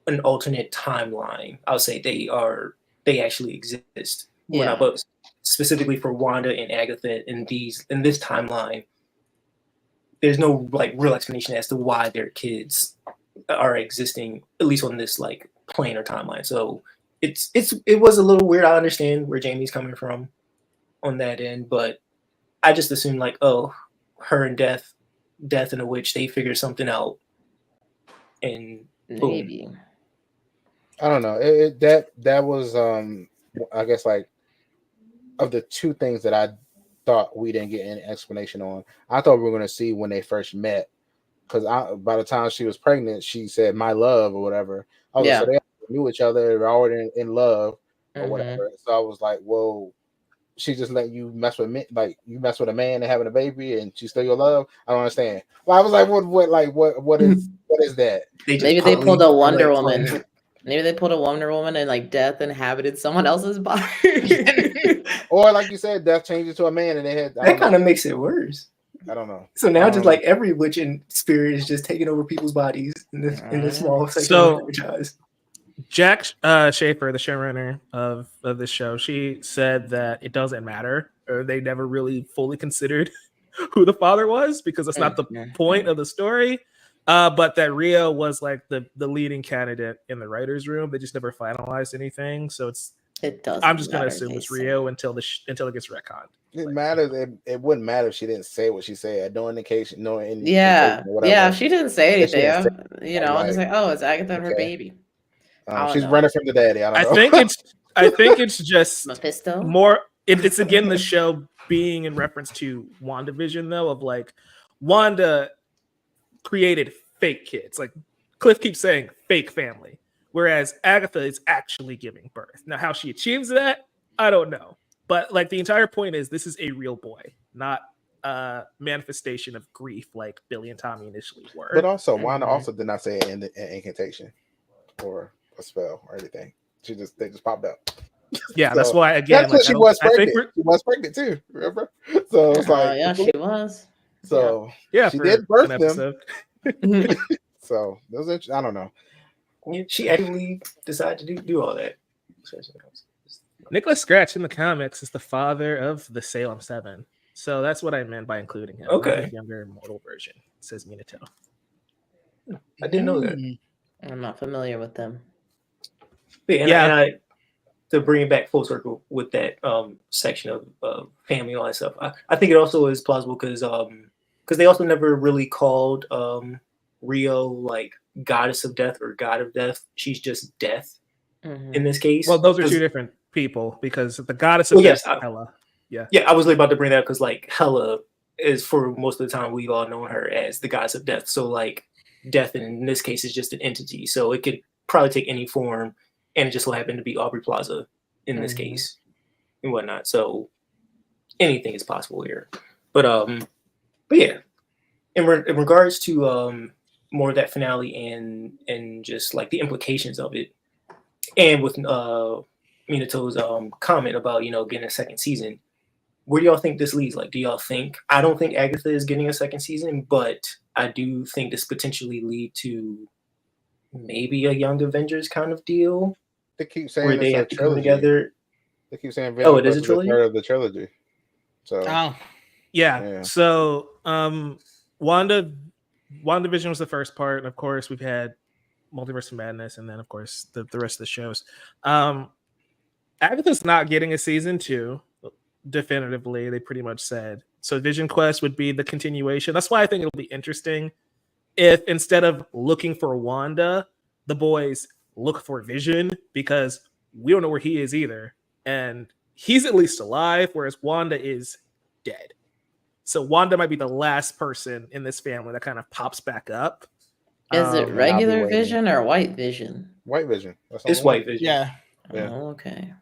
an alternate timeline. I'll say they actually exist. Well, Yeah. not both. Specifically for Wanda and Agatha in this timeline, there's no like real explanation as to why their kids are existing, at least on this like plane or timeline. So it was a little weird. I understand where Jamie's coming from on that end, but I just assumed like, oh, her and Death and a witch, they figured something out, and boom. Maybe. I don't know. That was I guess like of the 2 things that I thought we didn't get any explanation on. I thought we were going to see when they first met, because by the time she was pregnant, she said "my love" or whatever. I was like, so they knew each other, they were already in love or whatever. So I was like, whoa, she just let you mess with me, like you mess with a man and having a baby, and she's still your love. I don't understand. Well, I was like, what is that? Maybe they pulled a Wonder Woman. Maybe they pulled a Wonder Woman and like Death inhabited someone else's body. Or like you said, Death changed into a man, and they had That kind of makes it worse. I don't know. So now, just like every witch and spirit is just taking over people's bodies in this small section of the franchise. Jack Schaefer, the showrunner of this show, she said that it doesn't matter, or they never really fully considered who the father was because it's not the point of the story. But that Rio was like the leading candidate in the writers' room. They just never finalized anything, so it doesn't. I'm just gonna assume it's Rio until it gets retconned. It matters. It wouldn't matter if she didn't say what she said. No indication. No indication. Yeah. She didn't say anything. Say, I'm just like, oh, it's Agatha and her baby. She's running from the daddy. I think it's just Mephisto. More. It's again the show being in reference to WandaVision, though, of like Wanda created fake kids. Like Cliff keeps saying, fake family, whereas Agatha is actually giving birth. Now, how she achieves that, I don't know. But like the entire point is, this is a real boy, not a manifestation of grief like Billy and Tommy initially were. But also, Wanda also did not say an incantation or a spell or anything. They just popped up. Yeah, so, that's why again. That's she was pregnant. She was pregnant too. Remember? So it's like, yeah, she was. So yeah, she did birth them. So those I don't know. She actually decided to do all that. Nicholas Scratch in the comics is the father of the Salem 7. So that's what I meant by including him. Okay. Younger immortal version, says Minato. I didn't know that. I'm not familiar with them. And I to bring it back full circle with that section of family and all that stuff. I think it also is plausible because they also never really called Rio like goddess of death or god of death. She's just death in this case. Well, those are two different people because the goddess of death is Hela. Yeah, I was really about to bring that up because like Hela is for most of the time we've all known her as the goddess of death. So like death in this case is just an entity. So it could probably take any form, and it just so happened to be Aubrey Plaza in this case and whatnot. So anything is possible here. But yeah, in regards to more of that finale and just like the implications of it, and with Minato's comment about getting a second season, where do y'all think this leads? Like, do y'all think? I don't think Agatha is getting a second season, but I do think this potentially lead to maybe a Young Avengers kind of deal. They keep saying where they have to come together. They keep saying, it is a trilogy. Part of the trilogy. So, yeah. So, WandaVision was the first part, and of course, we've had Multiverse of Madness, and then of course the rest of the shows. Agatha's not getting a season 2, definitively. They pretty much said so. Vision Quest would be the continuation. That's why I think it'll be interesting if instead of looking for Wanda, the boys look for Vision, because we don't know where he is either, and he's at least alive, whereas Wanda is dead. So Wanda might be the last person in this family that kind of pops back up. Is it regular Vision or White Vision? White Vision. It's White Vision. Yeah. Oh, okay.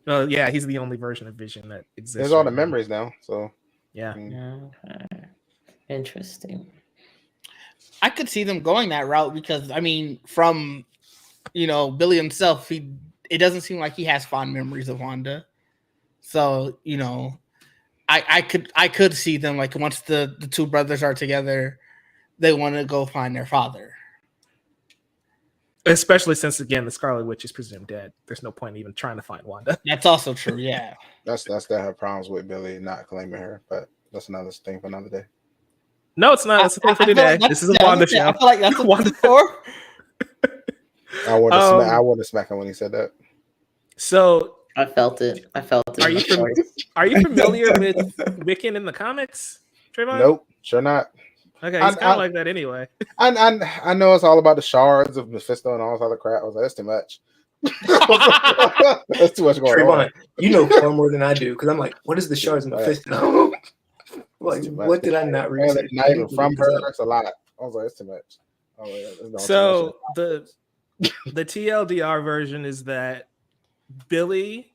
Well, yeah, he's the only version of Vision that exists. There's all the memories now, so yeah. Okay. Interesting. I could see them going that route because I mean, from Billy himself, it doesn't seem like he has fond memories of Wanda. So I could see them like once the two brothers are together, they want to go find their father. Especially since again the Scarlet Witch is presumed dead. There's no point even trying to find Wanda. That's also true. Yeah. That's that have problems with Billy not claiming her, but that's another thing for another day. No, it's not. It's a thing for today. This is a Wanda show. I feel like that's Wanda for. I want to smack him when he said that. So I felt it. Are you familiar with Wiccan in the comics, Trayvon? Nope, sure not. Okay, he's kind of like that anyway. I know it's all about the shards of Mephisto and all this other crap. I was like, that's too much. That's too much going Trayvon, on. You know far more than I do because I'm like, what is the shards of Mephisto? Like, what did I not read? Not even from her. That's a lot. I was like, it's too much. So the TLDR version is that Billy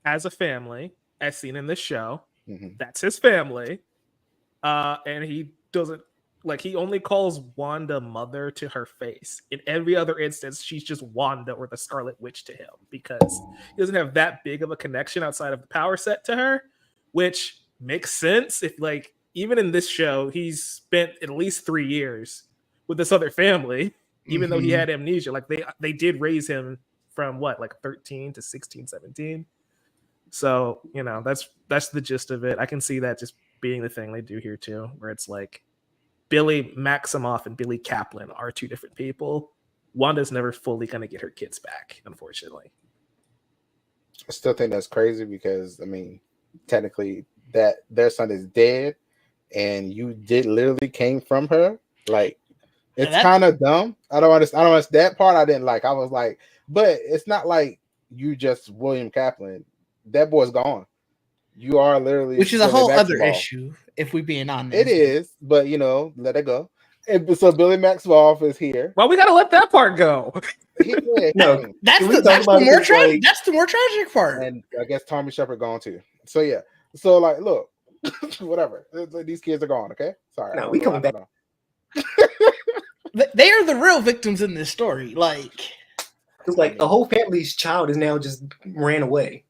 has a family, as seen in this show. Mm-hmm. That's his family, and he doesn't he only calls Wanda mother to her face. In every other instance, she's just Wanda or the Scarlet Witch to him because he doesn't have that big of a connection outside of the power set to her, which makes sense if even in this show, he's spent at least 3 years with this other family, even though he had amnesia. Like they did raise him from what, like 13 to 16, 17. So, you know, that's the gist of it. I can see that just being the thing they do here too, where it's like Billy Maximoff and Billy Kaplan are two different people. Wanda's never fully gonna get her kids back, unfortunately. I still think that's crazy because I mean, technically, that their son is dead, and you did literally came from her. Like, it's kind of dumb. I don't understand that part. I didn't like. I was like, but it's not like you just William Kaplan. That boy's gone. You are literally, which is a whole other issue, if we being honest. It is, but you know, let it go. And so Billy Maximoff is here. Well, we gotta let that part go. No, that's the more tragic. That's the more tragic part. And I guess Tommy Shepard gone too. So yeah. So like, look, whatever. These kids are gone. Okay, sorry. No, we coming back. They are the real victims in this story. Like, it's like a whole family's child is now just ran away.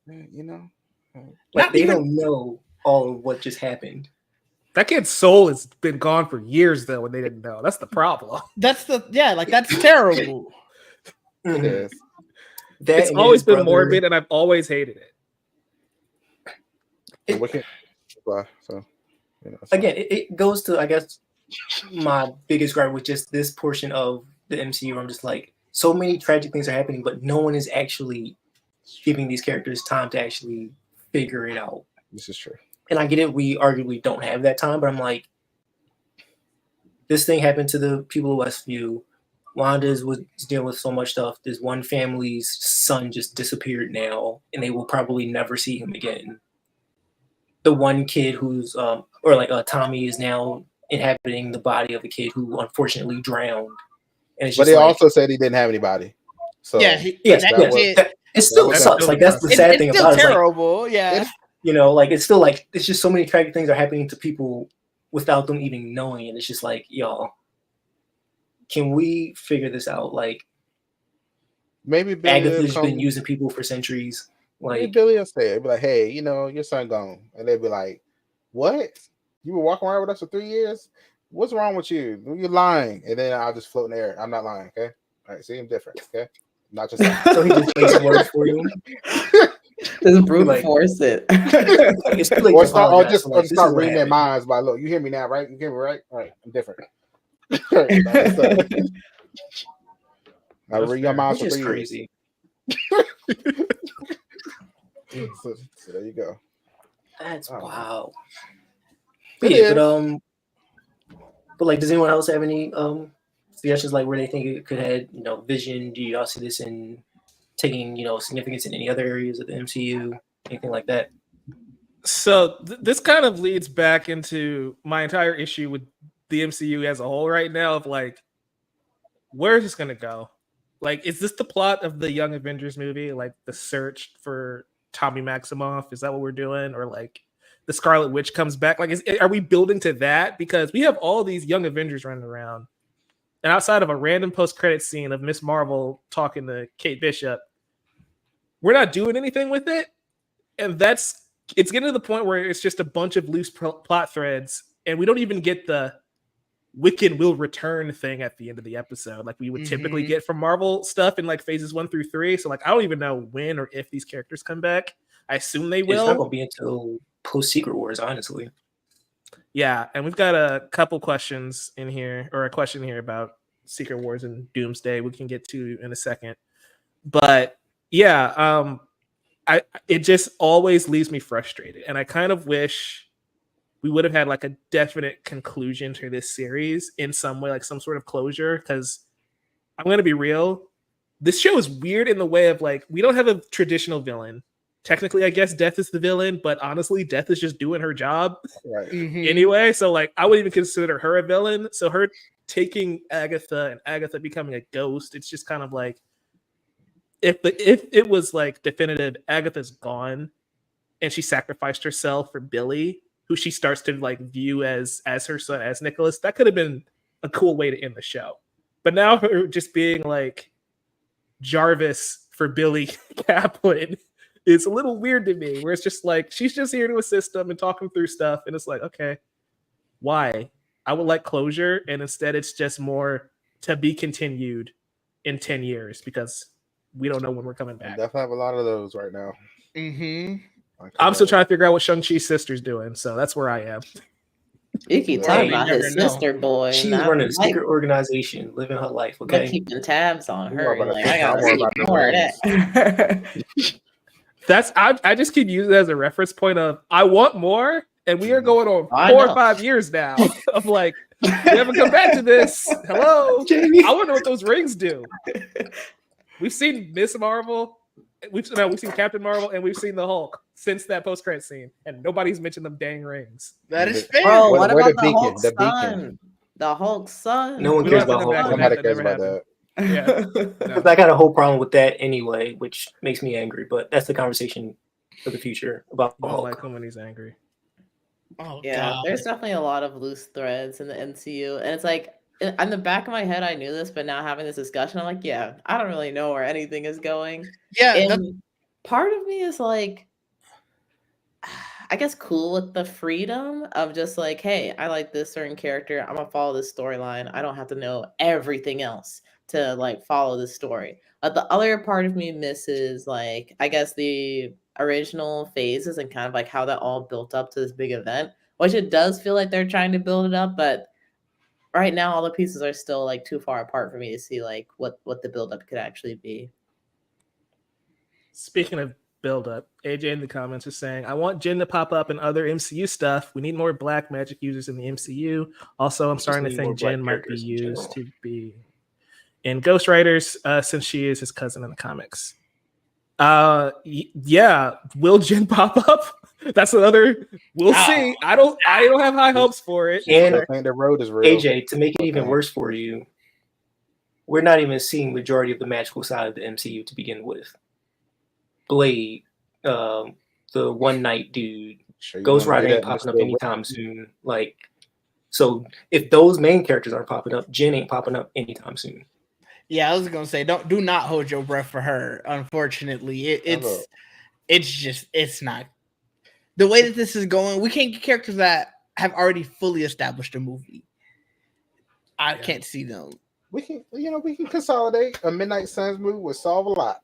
You know, like they don't know all of what just happened. That kid's soul has been gone for years, though, and they didn't know. That's the problem. That's terrible. It is. It's always been morbid, and I've always hated it. So, you know, again, it goes to, I guess, my biggest gripe with just this portion of the MCU. I'm just like, so many tragic things are happening, but no one is actually giving these characters time to actually figure it out. This is true. And I get it, we arguably don't have that time, but I'm like, this thing happened to the people of Westview. Wanda was dealing with so much stuff. This one family's son just disappeared now, and they will probably never see him again. The one kid who's, Tommy is now inhabiting the body of a kid who unfortunately drowned. And it's just also said he didn't have anybody. So it still sucks. Like, that's the sad thing about it. It's still terrible, yeah. You know, like, it's still like, it's just so many tragic things are happening to people without them even knowing. And it's just like, y'all, can we figure this out? Like, maybe Billy Agatha's been using people for centuries. Like, maybe Billy will say it, be like, hey, you know, your son gone. And they'll be like, what? You were walking around with us for 3 years? What's wrong with you? You're lying. And then I'll just float in the air. I'm not lying, okay? All right, see, I'm different, okay? Not just lying. So he just makes words for you. Just brute force it. Or start reading their minds by, look, you hear me now, right? You hear me, right? All right, I'm different. I read your minds for 3 years. Crazy. So there you go. That's wow. But like, does anyone else have any suggestions, like where they think it could head? You know, vision. Do y'all see this in taking, you know, significance in any other areas of the MCU? Anything like that? So this kind of leads back into my entire issue with the MCU as a whole right now. Of like, where is this gonna go? Like, is this the plot of the Young Avengers movie? Like, the search for Tommy Maximoff? Is that what we're doing? Or like, the Scarlet Witch comes back? Like, are we building to that? Because we have all these Young Avengers running around, and outside of a random post-credit scene of Miss Marvel talking to Kate Bishop, we're not doing anything with it. And it's getting to the point where it's just a bunch of loose plot threads, and we don't even get the Wiccan will return thing at the end of the episode like we would typically get from Marvel stuff in like phases 1 through 3. So like, I don't even know when or if these characters come back. I assume they will. It's not gonna be until post Secret Wars, honestly. Yeah, and we've got a couple questions in here, or a question here about Secret Wars and Doomsday we can get to in a second. But yeah, it just always leaves me frustrated, and I kind of wish we would have had like a definite conclusion to this series in some way, like some sort of closure. Because I'm going to be real, this show is weird in the way of like, we don't have a traditional villain. Technically, I guess Death is the villain, but honestly, Death is just doing her job anyway. So like, I would even consider her a villain. So her taking Agatha and Agatha becoming a ghost, it's just kind of like, if it was like definitive, Agatha's gone and she sacrificed herself for Billy, who she starts to like view as her son, as Nicholas, that could have been a cool way to end the show. But now her just being like Jarvis for Billy Kaplan, it's a little weird to me, where it's just like, she's just here to assist them and talk them through stuff. And it's like, okay, Why? I would like closure, and instead it's just more to be continued in 10 years because we don't know when we're coming I back. definitely have a lot of those right now. Mm-hmm. I'm still trying to figure out what Shang-Chi's sister's doing, so that's where I am. You keep Hey, talking you about never his know. sister, boy. She's Not running a Mike. secret organization, living her life. I'm Okay. keeping tabs on You her. know about Like, the I gotta sister, I'm see worried about the more of rings. that. I just keep using it as a reference point of I want more, and we are going on I 4 or know. 5 years now of like we haven't come back to this. Hello, Jamie. I wonder what those rings do. We've seen Miss Marvel, we've seen Captain Marvel, and we've seen the Hulk since that post-credit scene, and nobody's mentioned them dang rings. That is Bro, fair. Bro, Where- what where about the the beacon? Hulk's The beacon. son? The Hulk's son. No one We cares don't have about to come Hulk. back to Nobody that. That cares never about happened. that. Yeah. Because I got a whole problem with that anyway, which makes me angry. But that's the conversation for the future about You don't Hulk. like him when he's angry. Oh Yeah, god. there's definitely a lot of loose threads in the MCU, and it's like in the back of my head, I knew this, but now having this discussion, I'm like, yeah, I don't really know where anything is going. Yeah, And part of me is like, I guess cool with the freedom of just like, hey, I like this certain character. I'm gonna follow this storyline. I don't have to know everything else to like follow this story. But the other part of me misses like, I guess the original phases and kind of like how that all built up to this big event, which it does feel like they're trying to build it up, but right now all the pieces are still like too far apart for me to see like what the build up could actually be. Speaking of build up, AJ in the comments is saying, I want Jin to pop up in other MCU stuff. We need more black magic users in the MCU. Also, I'm Just starting to need more think black Jin might be characters in used general. to be in Ghost Riders since she is his cousin in the comics. Yeah, will Jin pop up? That's another. We'll see. I don't have high hopes for it. And I think the road is real. AJ, to make it even Okay. worse for you, we're not even seeing majority of the magical side of the MCU to begin with. Blade, the One Night dude, Sure you Ghost wanna Rider do ain't that, popping up Mr. anytime soon. Like, so if those main characters aren't popping up, Jin ain't popping up anytime soon. yeah, I was gonna say, do not hold your breath for her. Unfortunately, it's not the way that this is going. We can't get characters that have already fully established a movie. I can't see them. We can consolidate. A Midnight Suns movie would solve a lot.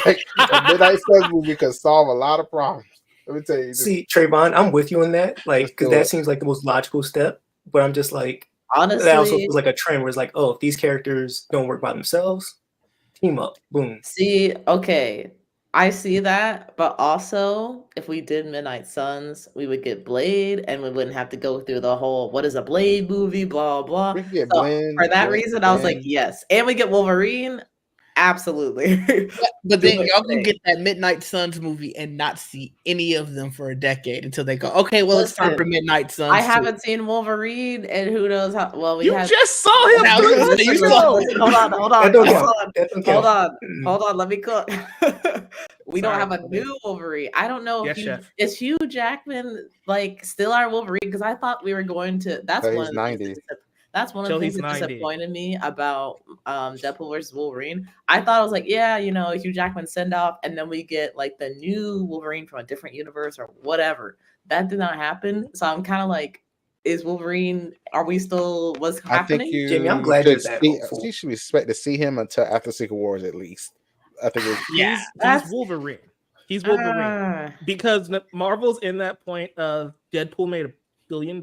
Like a Midnight Suns movie could solve a lot of problems. Let me tell you. See, Trayvon, I'm with you on that. Like, Just because do that it. seems like the most logical step. But I'm just like, Honestly, that also feels like a trend where it's like, oh, if these characters don't work by themselves, team up, boom. see, okay, I see that, but also if we did Midnight Suns, we would get Blade, and we wouldn't have to go through the whole what is a Blade movie, blah blah. We can get So Blend. for that Blend, reason, I was like, Blend. yes, and we get Wolverine, absolutely. But then Do it. y'all can get that Midnight Suns movie and not see any of them for a decade until they go, okay, well, it's time for Listen, Midnight Suns. I too. haven't seen Wolverine, and who knows how. Well, we You had. just saw him I was 3 gonna months say, you ago. saw- Listen, hold on, That don't hold count. on. That don't Hold count. on, let me cook. We don't Sorry, have a go ahead. new Wolverine. I don't know Yes, if chef. is Hugh Jackman like still our Wolverine, because I thought we were going to. That's So one he's of the things 90. that's one of Till the things he's that 90. disappointed me about Deadpool versus Wolverine. I thought I was like, yeah, Hugh Jackman send off, and then we get like the new Wolverine from a different universe or whatever. That did not happen. So I'm kind of like, is Wolverine? Are we still? What's I think happening? you Jamie, I'm glad you're should that see. hopeful. You should expect to see him until after Secret Wars at least. I think it's Yeah, He's That's- Wolverine. He's Wolverine. Ah. Because Marvel's in that point of Deadpool made $1 billion.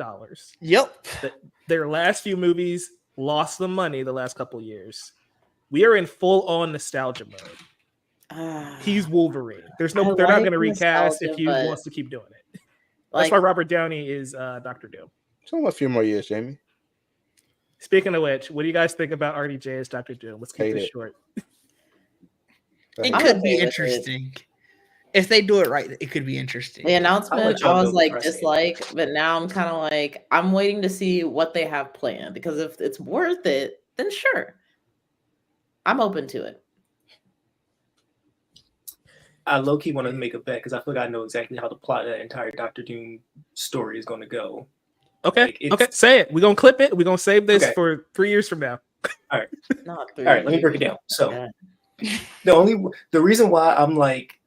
yep. Their last few movies lost them money the last couple years. We are in full on nostalgia mode. He's Wolverine. They're not like going to recast if nostalgia, he but, wants to keep doing it. like, That's why Robert Downey is Dr. Doom. still a few more years, Jamie. Speaking of which, what do you guys think about RDJ as Dr. Doom? Let's keep Hate this it. short. It I'm could okay be with it. interesting. If they do it right, it could be interesting. The I'll let announcement, y'all I was build like the precedent. dislike, but now I'm kind of like, I'm waiting to see what they have planned, because if it's worth it, then sure, I'm open to it. I low key want to make a bet because I feel like I know exactly how the plot of that entire Doctor Doom story is going to go. Okay. Like, it's- Okay. Say it. We're going to clip it. We're going to save this Okay. for 3 years from now. Not All right, let me break it down. So Yeah. the reason why I'm like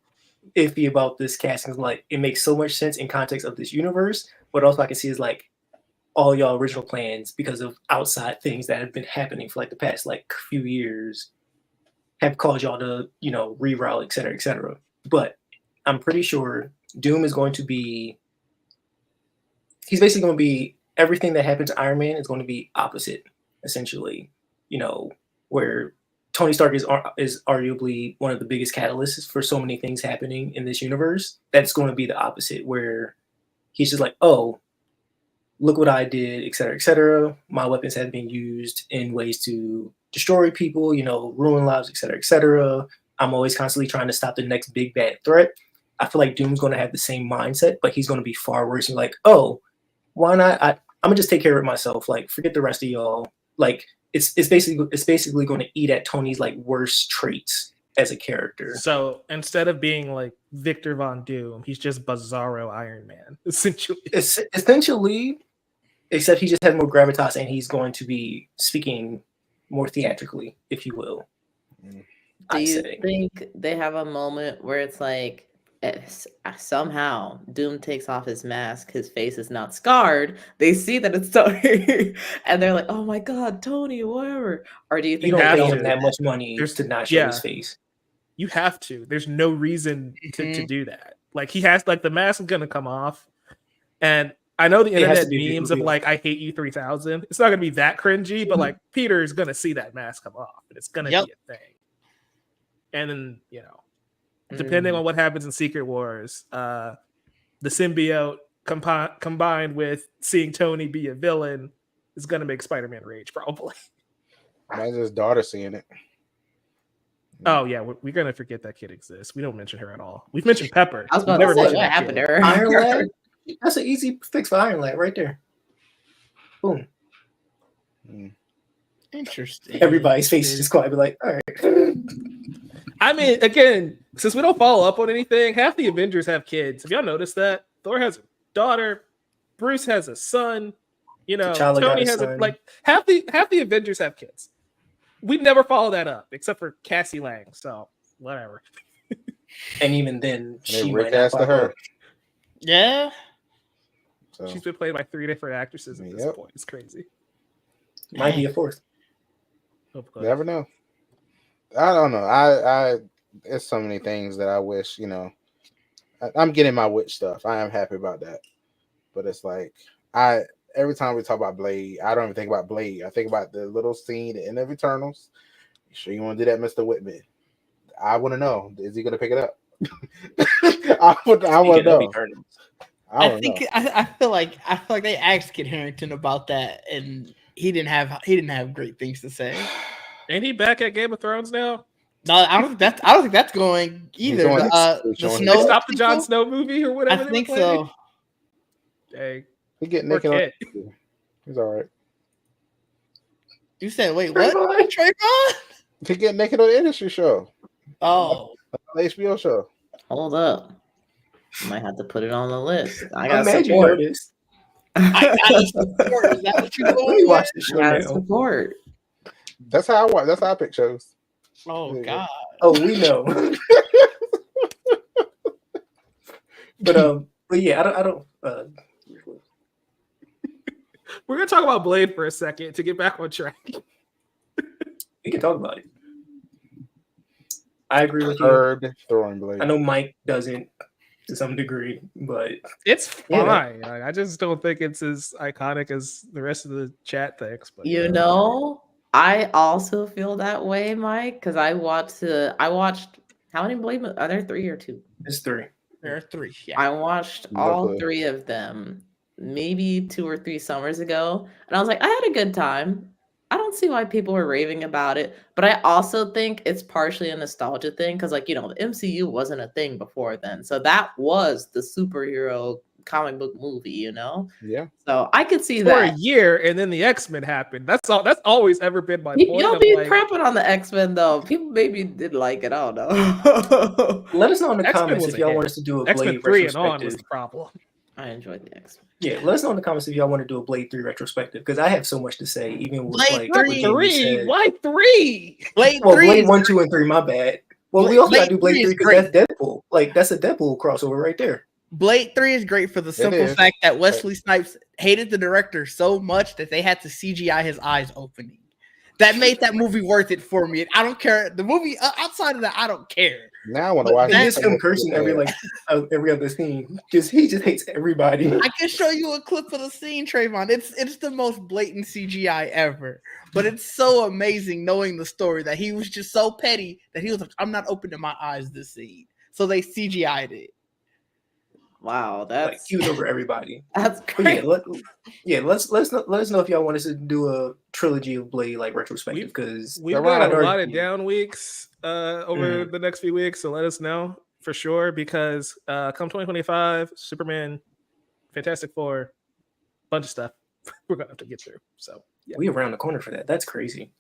iffy about this casting is like it makes so much sense in context of this universe, but also I can see is like all y'all original plans because of outside things that have been happening for like the past like few years have caused y'all to, reroute, et cetera, et cetera. But I'm pretty sure Doom is going to be, he's basically going to be, everything that happens to Iron Man is going to be opposite, essentially. Where Tony Stark is arguably one of the biggest catalysts for so many things happening in this universe. That's going to be the opposite, where he's just like, oh, look what I did, et cetera, et cetera. My weapons have been used in ways to destroy people, ruin lives, et cetera, et cetera. I'm always constantly trying to stop the next big bad threat. I feel like Doom's going to have the same mindset, but he's going to be far worse. And like, oh, why not? I'm gonna just take care of it myself. Like, forget the rest of y'all. Like, it's basically going to eat at Tony's like worst traits as a character. So instead of being like Victor Von Doom, he's just Bizarro Iron Man, essentially. Essentially, except he just has more gravitas and he's going to be speaking more theatrically, if you will. Do you think they have a moment where it's like, somehow Doom takes off his mask, his face is not scarred, they see that it's Tony, and they're like, oh my god, Tony, whatever? Or do you think you don't pay him that much money to not show his face? You have to. There's no reason to do that. Like, he has, like, the mask is gonna come off, and I know the internet memes of like, I hate you 3000. It's not gonna be that cringy, but like, Peter's gonna see that mask come off, and it's gonna be a thing. And then, depending on what happens in Secret Wars, the symbiote combined with seeing Tony be a villain is going to make Spider-Man rage, probably. Imagine his daughter seeing it. Oh, yeah, we're going to forget that kid exists. We don't mention her at all. We've mentioned Pepper. I was about to say, what happened to her? Iron Lad? That's an easy fix for Iron Lad right there. Boom. Interesting. Everybody's face is just quiet, be like, all right. I mean, again, since we don't follow up on anything, half the Avengers have kids. Have y'all noticed that? Thor has a daughter, Bruce has a son, Tony has half the Avengers have kids. We never follow that up, except for Cassie Lang, so whatever. And even then, she recast her. Yeah. So. She's been played by 3 different actresses at this point. It's crazy. Might be a 4th. Never know. I don't know. There's so many things that I wish, I'm getting my witch stuff. I am happy about that. But it's like, every time we talk about Blade, I don't even think about Blade. I think about the little scene in of Eternals. You sure you want to do that, Mr. Whitman? I want to know. Is he going to pick it up? I want to know. I feel like they asked Kit Harington about that, and he didn't have great things to say. Ain't he back at Game of Thrones now? No, I don't think that's going either. The Snow, they stopped the Jon Snow movie or whatever. I think so. Dang. He getting naked. He's all right. You said, wait, what? Trayvon? He get naked on the industry show. Oh, the HBO show. Hold up. Might have to put it on the list. I got support. I got support. Is that what you're doing? Watch the show. I got support. That's how I watch. That's how I pick shows. Oh God. Oh, we know. But yeah, I don't. We're gonna talk about Blade for a second to get back on track. We can talk about it. I agree with you. Throwing Blade. I know Mike doesn't to some degree, but it's fine. I just don't think it's as iconic as the rest of the chat thinks. But I also feel that way, Mike, because I watched how many Blade movies? Are there 3 or 2? It's 3. There are 3. Yeah. I watched all 3 of them maybe 2 or 3 summers ago, and I was like, I had a good time. I don't see why people were raving about it, but I also think it's partially a nostalgia thing because, the MCU wasn't a thing before then, so that was the superhero comic book movie, Yeah. So I could see for that a year, and then the X-Men happened. That's all. That's always ever been my point. You'll be crapping on the X-Men though. People maybe did like it. I don't know. Let us know in the comments if y'all want us to do a X-Men Blade 3 retrospective. and on was the problem. I enjoyed the X-Men. Yeah, let us know in the comments if y'all want to do a Blade 3 retrospective because I have so much to say. Even with Blade like 3. Why 3? Blade 3. Blade 1, 2, and 3. My bad. Well, we also got to do Blade 3 because that's Deadpool. Like that's a Deadpool crossover right there. Blade 3 is great for the simple is. fact that Wesley Snipes hated the director so much that they had to CGI his eyes opening. That made that movie worth it for me. I don't care. The movie outside of that, I don't care. Now I want to But watch And that- just him cursing every other scene. He just hates everybody. I can show you a clip of the scene, Trayvon. It's the most blatant CGI ever. But it's so amazing knowing the story that he was just so petty that he was like, I'm not opening my eyes this scene. So they CGI'd it. Wow, Like that's he was over everybody. that's But great. let's let us know if y'all want us to do a trilogy of Blade like retrospective because We've They're got right. a lot of down weeks over the next few weeks, so let us know for sure because come 2025, Superman, Fantastic Four, bunch of stuff we're gonna have to get through. So yeah. we around the corner for that. That's crazy.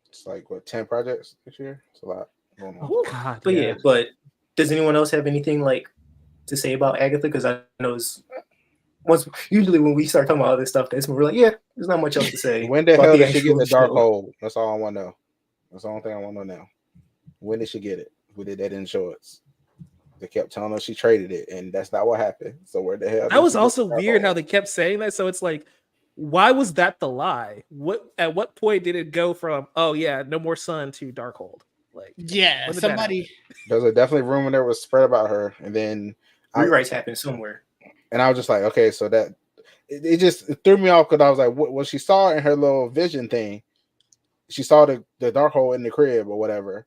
It's like what 10 projects this year. It's a lot going on. Oh, God, But yeah, but does anyone else have anything like to say about Agatha? Because I know usually when we start talking about other stuff, that's when we're like, yeah, there's not much else to say. When the about hell the did she get actual the dark show. hole? That's all I want to know. That's the only thing I want to know now. When did she get it? They didn't show us. They kept telling us she traded it, and that's not what happened. So where the hell? that was also weird how they kept saying that. So it's like, why was that the lie? At what point did it go from no more sun to Darkhold? Like Yeah, when did that somebody. There's a definitely rumor that was spread about her, and then Rewrites happen somewhere. and I was just like, okay, so that it just threw me off because I was like, what she saw in her little vision thing, she saw the dark hole in the crib or whatever.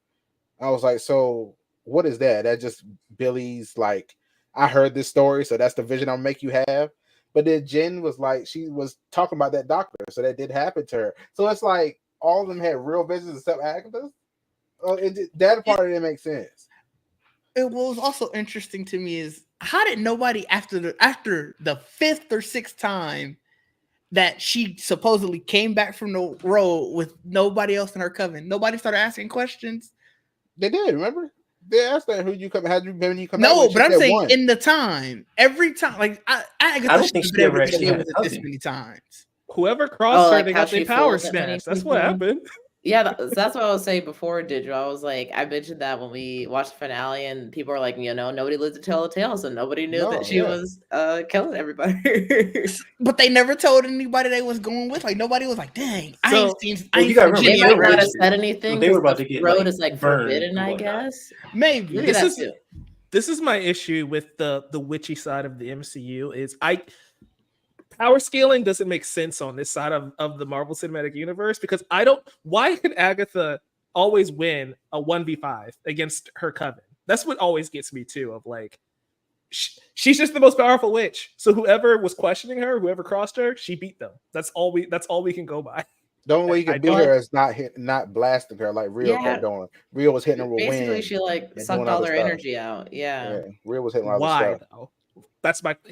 I was like, so what is that? That just Billy's like, I heard this story, so that's the vision I'll make you have. But then Jen was like, she was talking about that doctor, so that did happen to her. So it's like all of them had real visions except Agatha's. That part didn't make sense. What was also interesting to me is how did nobody after the fifth or sixth time that she supposedly came back from the road with nobody else in her coven, nobody started asking questions? They did, remember? They asked her who you come, had you been you come No, back with? but I'm She said saying one. in the time, every time, like I don't think she ever actually had a with it this coven. many times. whoever crossed her, like they how got she their power fooled that many snatched. That's what people? happened. Yeah, that's what I was saying before, Digital. I was like, I mentioned that when we watched the finale, and people were like, nobody lived to tell the tale, so nobody knew that she was killing everybody. But they never told anybody they was going with. Like nobody was like, "Dang, I ain't seen." you gotta remember, They they might were not have rich. said anything. They were 'cause about the to get, road like, is like burned forbidden, and I whatnot. guess. Maybe Maybe This that is- too. This is my issue with the witchy side of the MCU is power scaling doesn't make sense on this side of the Marvel Cinematic Universe because why could Agatha always win a 1v5 against her coven? That's what always gets me too, of like she's just the most powerful witch. So whoever was questioning her, whoever crossed her, she beat them. That's all we can go by. The only way you I can beat don't- her is not blasting her like Rio kept doing. Rio was hitting her with Basically, wind. she like and sucked doing all other their stuff. energy out. Yeah. Rio was hitting all Why the stuff. though?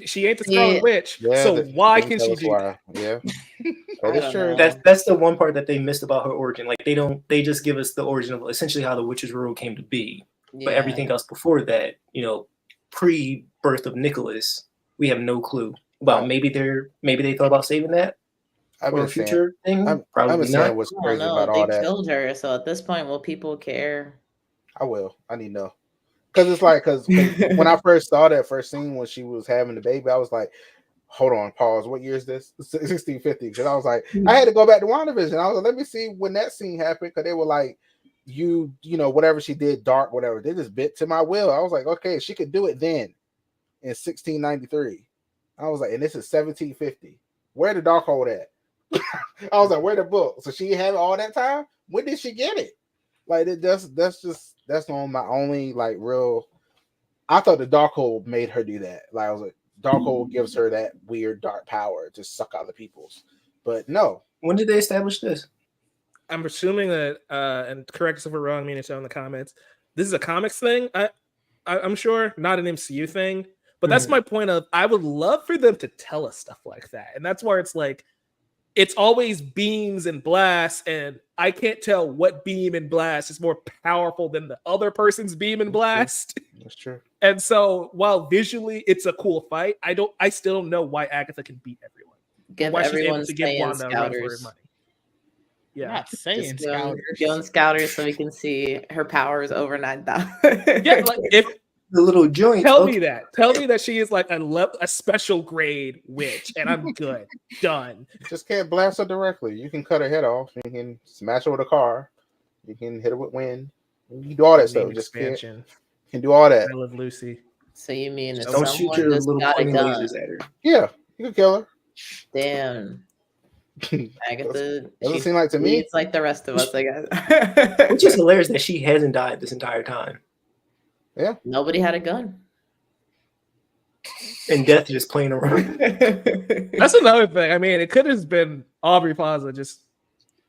She ain't the Scarlet Witch. Yeah, so why can tell she us do why. that? Yeah, I that is don't true. know. That's the one part that they missed about her origin. Like they just give us the origin of essentially how the Witch's World came to be. But Yeah. everything else before that, pre-birth of Nicholas, we have no clue about. Maybe they thought about saving that I've for a been saying, future thing. I've Probably been saying not. what's I don't crazy know. about They all that. killed her, so at this point, will people care? I will. I need to know. Because it's like, because when I first saw that first scene when she was having the baby, I was like, hold on, pause. What year is this? 1650. Because I was like, I had to go back to WandaVision. I was like, let me see when that scene happened. Because they were like, whatever she did, dark, whatever. They just bit to my will. I was like, okay, she could do it then in 1693. I was like, and this is 1750. Where the Darkhold at? I was like, where the book? So she had all that time? When did she get it? Like that's on my only like real. I thought the Darkhold made her do that. Like I was like, Darkhold gives her that weird dark power to suck out the people's. But no. When did they establish this? I'm assuming that, and correct us if we're wrong, mean it in the comments. This is a comics thing. I'm sure, not an MCU thing. But that's my point of I would love for them to tell us stuff like that. And that's where it's like, it's always beams and blasts, and I can't tell what beam and blast is more powerful than the other person's beam and blast. That's true. And so while visually it's a cool fight, I still don't know why Agatha can beat everyone. Give Why she's able everyone to give Saiyan Wanda a run for her scouters. money. Yeah. Not saying Just going scouters. scouters so we can see her powers over 9,000. Yeah, like the little joints. Tell me that. Tell me that she is like a special grade witch, and I'm good. Done. You just can't blast her directly. You can cut her head off. You can smash her with a car. You can hit her with wind. You can do all that stuff. Name Just expansion. can do all that. I love Lucy. So you mean if Don't shoot someone your just little got a pointing gun? lasers at her. Yeah, you can kill her. Damn, Agatha. Doesn't seem like to me. It's like the rest of us, I guess. Which is hilarious that she hasn't died this entire time. Nobody had a gun. And death just playing around. That's another thing. I mean, it could have been Aubrey Plaza just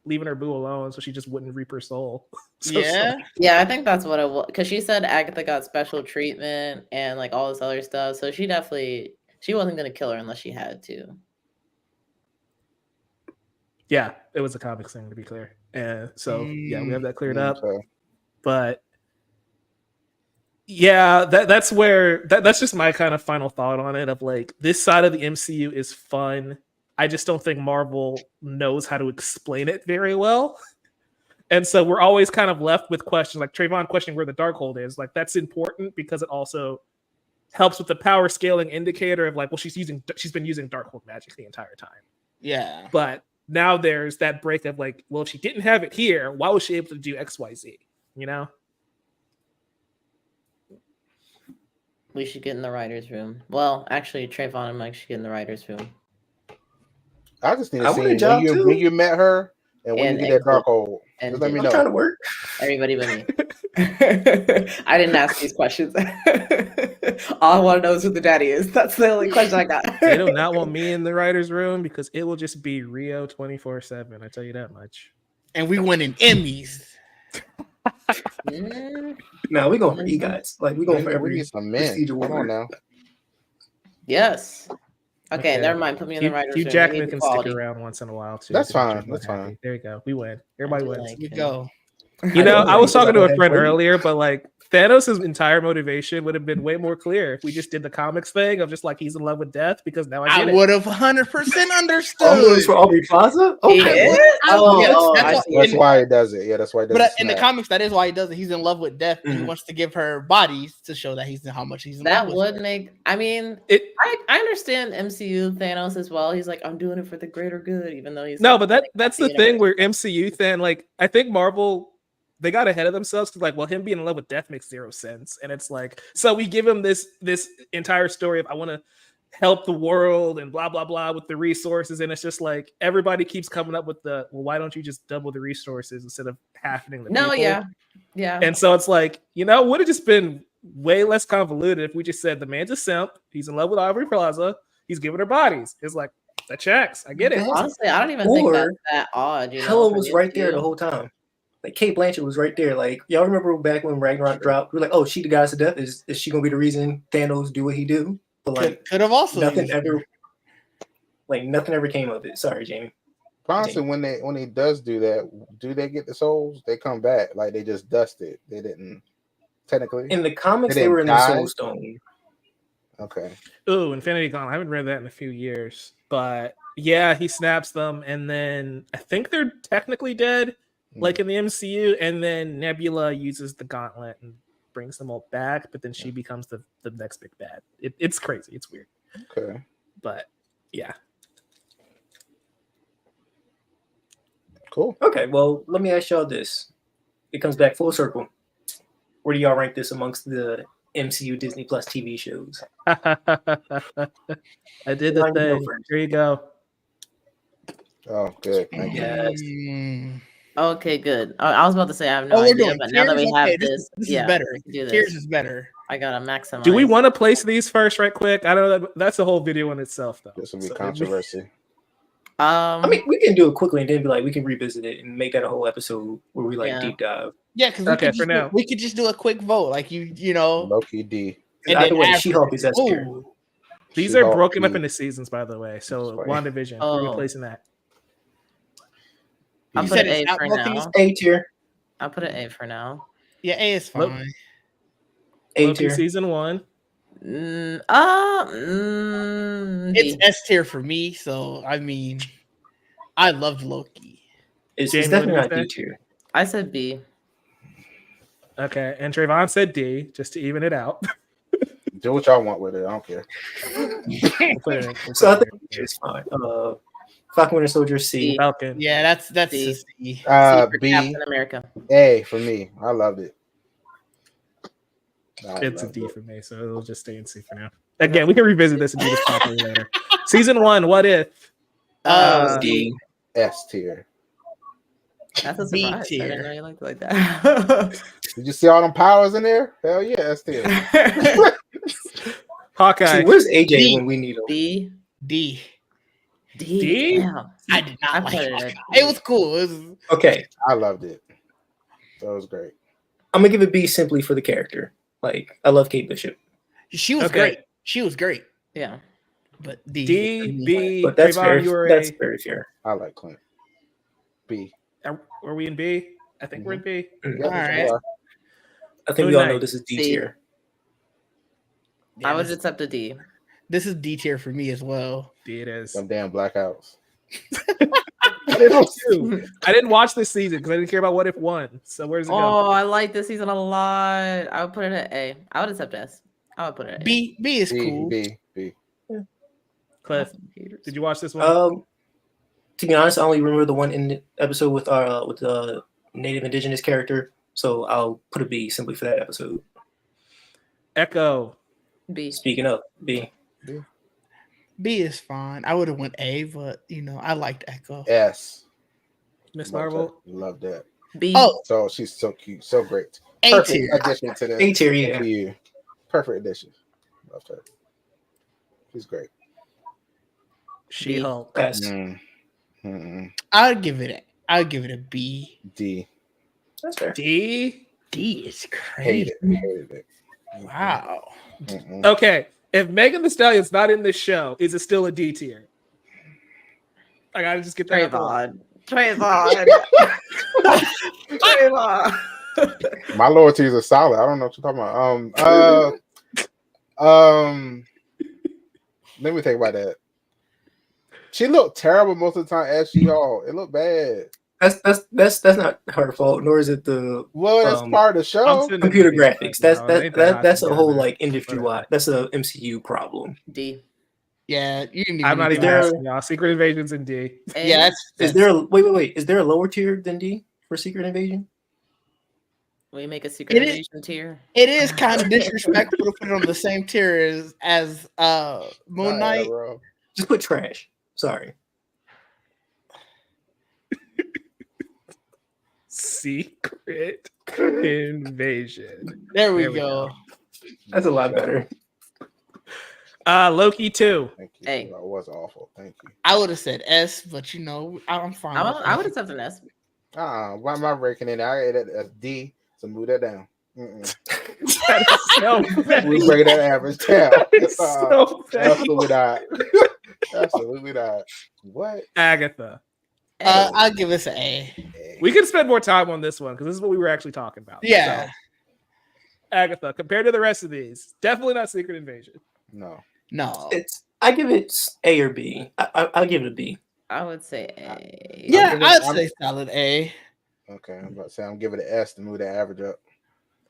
leaving her boo alone so she just wouldn't reap her soul. So Yeah. Yeah, I think that's what it was. Because she said Agatha got special treatment and like all this other stuff. So she wasn't gonna kill her unless she had to. yeah, it was a comics thing, to be clear. And so yeah, we have that cleared up. Okay. But yeah, that's where that's just my kind of final thought on it. Of like, this side of the MCU is fun. I just don't think Marvel knows how to explain it very well. And so we're always kind of left with questions like Trayvon questioning where the Darkhold is. Like, that's important because it also helps with the power scaling indicator of like, well, she's been using Darkhold magic the entire time. Yeah. But now there's that break of like, well, if she didn't have it here, why was she able to do XYZ? You know? We should get in the writer's room. Well, actually, Trayvon and Mike should get in the writer's room. I just need I to want a see job too. when you met her and when And you get that Darkhold. and Just let me I'm know. trying to work. Everybody but me. I didn't ask these questions. All I want to know is who the daddy is. That's the only question I got. They do not want me in the writer's room because it will just be Rio 24/7. I tell you that much. And we winning Emmys. Now we going for EGOTs. Like we going for We every need some men. prestige Come on award. now. Yes. Okay, Okay. never mind. Put me in the writer's Hugh room. We Jackman need can equality. stick around once in a while too. That's to make fine, Trayvon that's happy. fine. There you go. We win. Everybody do wins. like We him. go. You know, I was talking to a friend Wait. earlier, but like Thanos' entire motivation would have been way more clear if we just did the comics thing of just like he's in love with death, because now I I get it. would have 100% Oh, understood. it was for Aubrey Plaza? He Okay. is? Oh, Oh, that's- oh, that's I what- see. That's why he does it. Yeah, that's why he does But it. in the comics, that is why he does it. He's in love with death, and he Mhm. wants to give her bodies to show that he's how much he's in That love with would her. make. I mean, It I understand MCU Thanos as well. He's like, I'm doing it for the greater good, even though he's no, like, but that's the the thing universe. where MCU then like I think Marvel they got ahead of themselves because like, well, him being in love with death makes zero sense, and it's like, so we give him this entire story of I want to help the world and blah blah blah with the resources, and it's just like everybody keeps coming up with the, well, why don't you just double the resources instead of halving the No, people? yeah. And so it's like, you know, would have just been way less convoluted if we just said the man's a simp, he's in love with Aubrey Plaza, he's giving her bodies. It's like, that checks. I get it. Honestly, I don't even think Or that's that odd. You know, Helen for was the right there MCU. the whole time. Like Kate Blanchett was right there. Like y'all remember back when Ragnarok dropped? We were like, oh, she the goddess of death. Is she gonna be the reason Thanos do what he do? But like Could have also nothing used ever, her. like nothing ever came of it. Sorry, Jamie. Honestly, when he does do that, do they get the souls? They come back like they just dusted. They didn't technically. In the comics, They they were in the didn't Soul die? Stone. Okay. Ooh, Infinity Gauntlet. I haven't read that in a few years, but yeah, he snaps them, and then I think they're technically dead, like in the MCU, and then Nebula uses the gauntlet and brings them all back, but then she becomes the next big bad. It's crazy. It's weird. Okay. But yeah. Cool. Okay, well, let me ask y'all this. It comes back full circle. Where do y'all rank this amongst the MCU Disney Plus TV shows? I did the Ryan, you go thing. first. Here you go. Oh, good. Thank you. Yes. Okay, good. I was about to say I have no Oh, we're idea, doing but now that tiers? we have Okay, this, this yeah, is better. let's do Tiers this. is better. I gotta maximize. Do we want to place these first, right quick? I don't know. That's a whole video in itself, though. This will be So- controversy. I mean, we can do it quickly and then be like, we can revisit it and make that a whole episode where we like Yeah. deep dive. Yeah, because Okay, for now. we could just do a quick vote, like you know. Low-key D. And Either then way, after- She-Hulk is S tier. Ooh, These She are got broken up P. into seasons, by the way. So That's right. WandaVision, where are we Oh. placing that? I'll You put said an it's A not for broken, now. A tier. I'll put an A for now. yeah, A is Look. fine. A Loki tier. season 1. B. It's S tier for me, so I mean, I loved Loki. It's Jamie, definitely what not did you D tier. I said B. Okay, and Trayvon said D, just to even it out. Do what y'all want with it. I don't care. We'll put it in- we'll So I put it think in. it's fine. Falcon Winter Soldier C. C. Falcon. Yeah, that's B. a C. C for B, Captain America. A for me. I loved it. It's a D for me, so it'll just stay in C for now. Again, we can revisit this and do this properly later. Season 1, what if? D. S tier. That's a B surprise. I tier. didn't know you liked it like that. Did you see all them powers in there? Hell yeah, S tier. Hawkeye. See, where's AJ D. when we need him? B. D. D. D? Damn. I did not I like put it. it at It was cool. It was, Okay, I loved it. That was great. I'm gonna give it B simply for the character. Like, I love Kate Bishop, she was Okay. great. She was great. Yeah. But D. D, B, but that's Trayvon, you were that's A. very fair. I like Clint. B. Are we in B? I think we're in B. Yeah, All right. I think Moon we all Knight. know this is D C. tier. Yeah, I would this, accept a D. this is D tier for me as well. D it is. Some damn blackouts. I didn't, too. I didn't watch this season because I didn't care about What If won. So where's it go? Oh, I like this season a lot. I would put it at A. I would accept S. I would put it at A. B is B, cool. B. Cliff, Haters. did you watch this one? To be honest, I only remember the one in the episode with the Native Indigenous character, so I'll put a B simply for that episode. Echo. B. Speaking of B, B is fine. I would have went A, but I liked Echo. S. Miss Loved Marvel. her. Loved that. B. Oh, So she's so cute, so great. A Perfect tier. addition to the A tier, yeah. MCU. Perfect addition. Loved her. She's great. She-Hulk. S. I'd give it a B. D. That's fair. D. D is Hated crazy. it. Hated it. Wow. Mm-mm. Okay, if Megan Thee Stallion's not in this show, is it still a D tier? I gotta just get that out the way. Trayvon. Trayvon. My loyalties are solid. I don't know what you're talking about. Let me think about that. She looked terrible most of the time as She-Hulk. It looked bad. That's not her fault, nor is it the Well, that's part of the I'm show. sitting in computer the graphics. right now. Ain't that That's hot a whole together. like industry wide. That's a MCU problem. D. Yeah, you didn't even I'm not need even to- asking y'all. Secret Invasion's in D. A. Yeah, Is there a wait? Is there a lower tier than D for Secret Invasion? We make a secret It is- invasion tier. it is kind of disrespectful to put it on the same tier as Moon Nah, Knight. bro. Just put trash. Sorry. Secret Invasion. There we There we go. That's a lot better. Loki 2. Thank you. Hey. That was awful. Thank you. I would have said S, but I'm fine. with I it. would accept an S. Why am I breaking it? I got a D, so move that down. Mm-mm. That is so We petty. break that average down. That is so petty. Absolutely not. Absolutely not. What? Agatha. I'll give this an A. We can spend more time on this one because this is what we were actually talking about. Yeah. So, Agatha, compared to the rest of these, definitely not Secret Invasion. No. No. I give it A or B. I'll give it a B. I would say A. Yeah, giving- I'd I'm- say solid A. Okay, I'm about to say I'm giving it an S to move that average up.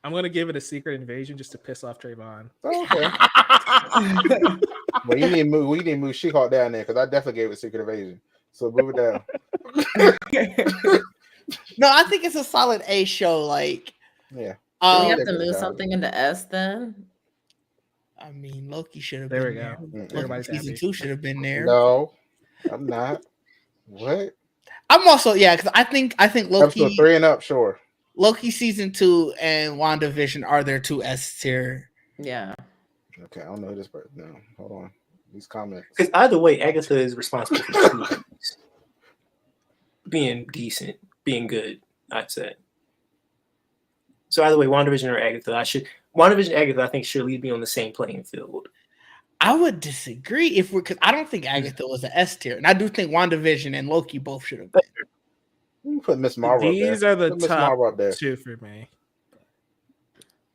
I'm gonna give it a Secret Invasion just to piss off Trayvon. Oh, okay. Well, you need to move. We need to move She-Hulk down there because I definitely gave it Secret Invasion. So move it down. No, I think it's a solid A show. Like, Yeah. Do we um, have Yeah, to good move job. something into S then? I mean, Loki should have There been we go. there. Mm-mm. Loki Everybody's season happy. 2 should have been there. No, I'm not. What? I'm also because I think Episode Loki 3 and up, sure. Loki season 2 and WandaVision are their two S tier. Yeah. Okay, I don't know who this person. No, hold on. These comments. Because either way, Agatha is responsible for two things. Being decent, being good, I'd say. So either way, WandaVision or Agatha, WandaVision and Agatha, I think should at least be on the same playing field. I would disagree because I don't think Agatha was an S tier, and I do think WandaVision and Loki both should have been. You can put Miss Marvel These up there. are the Put Miss top Marvel up there. 2 for me.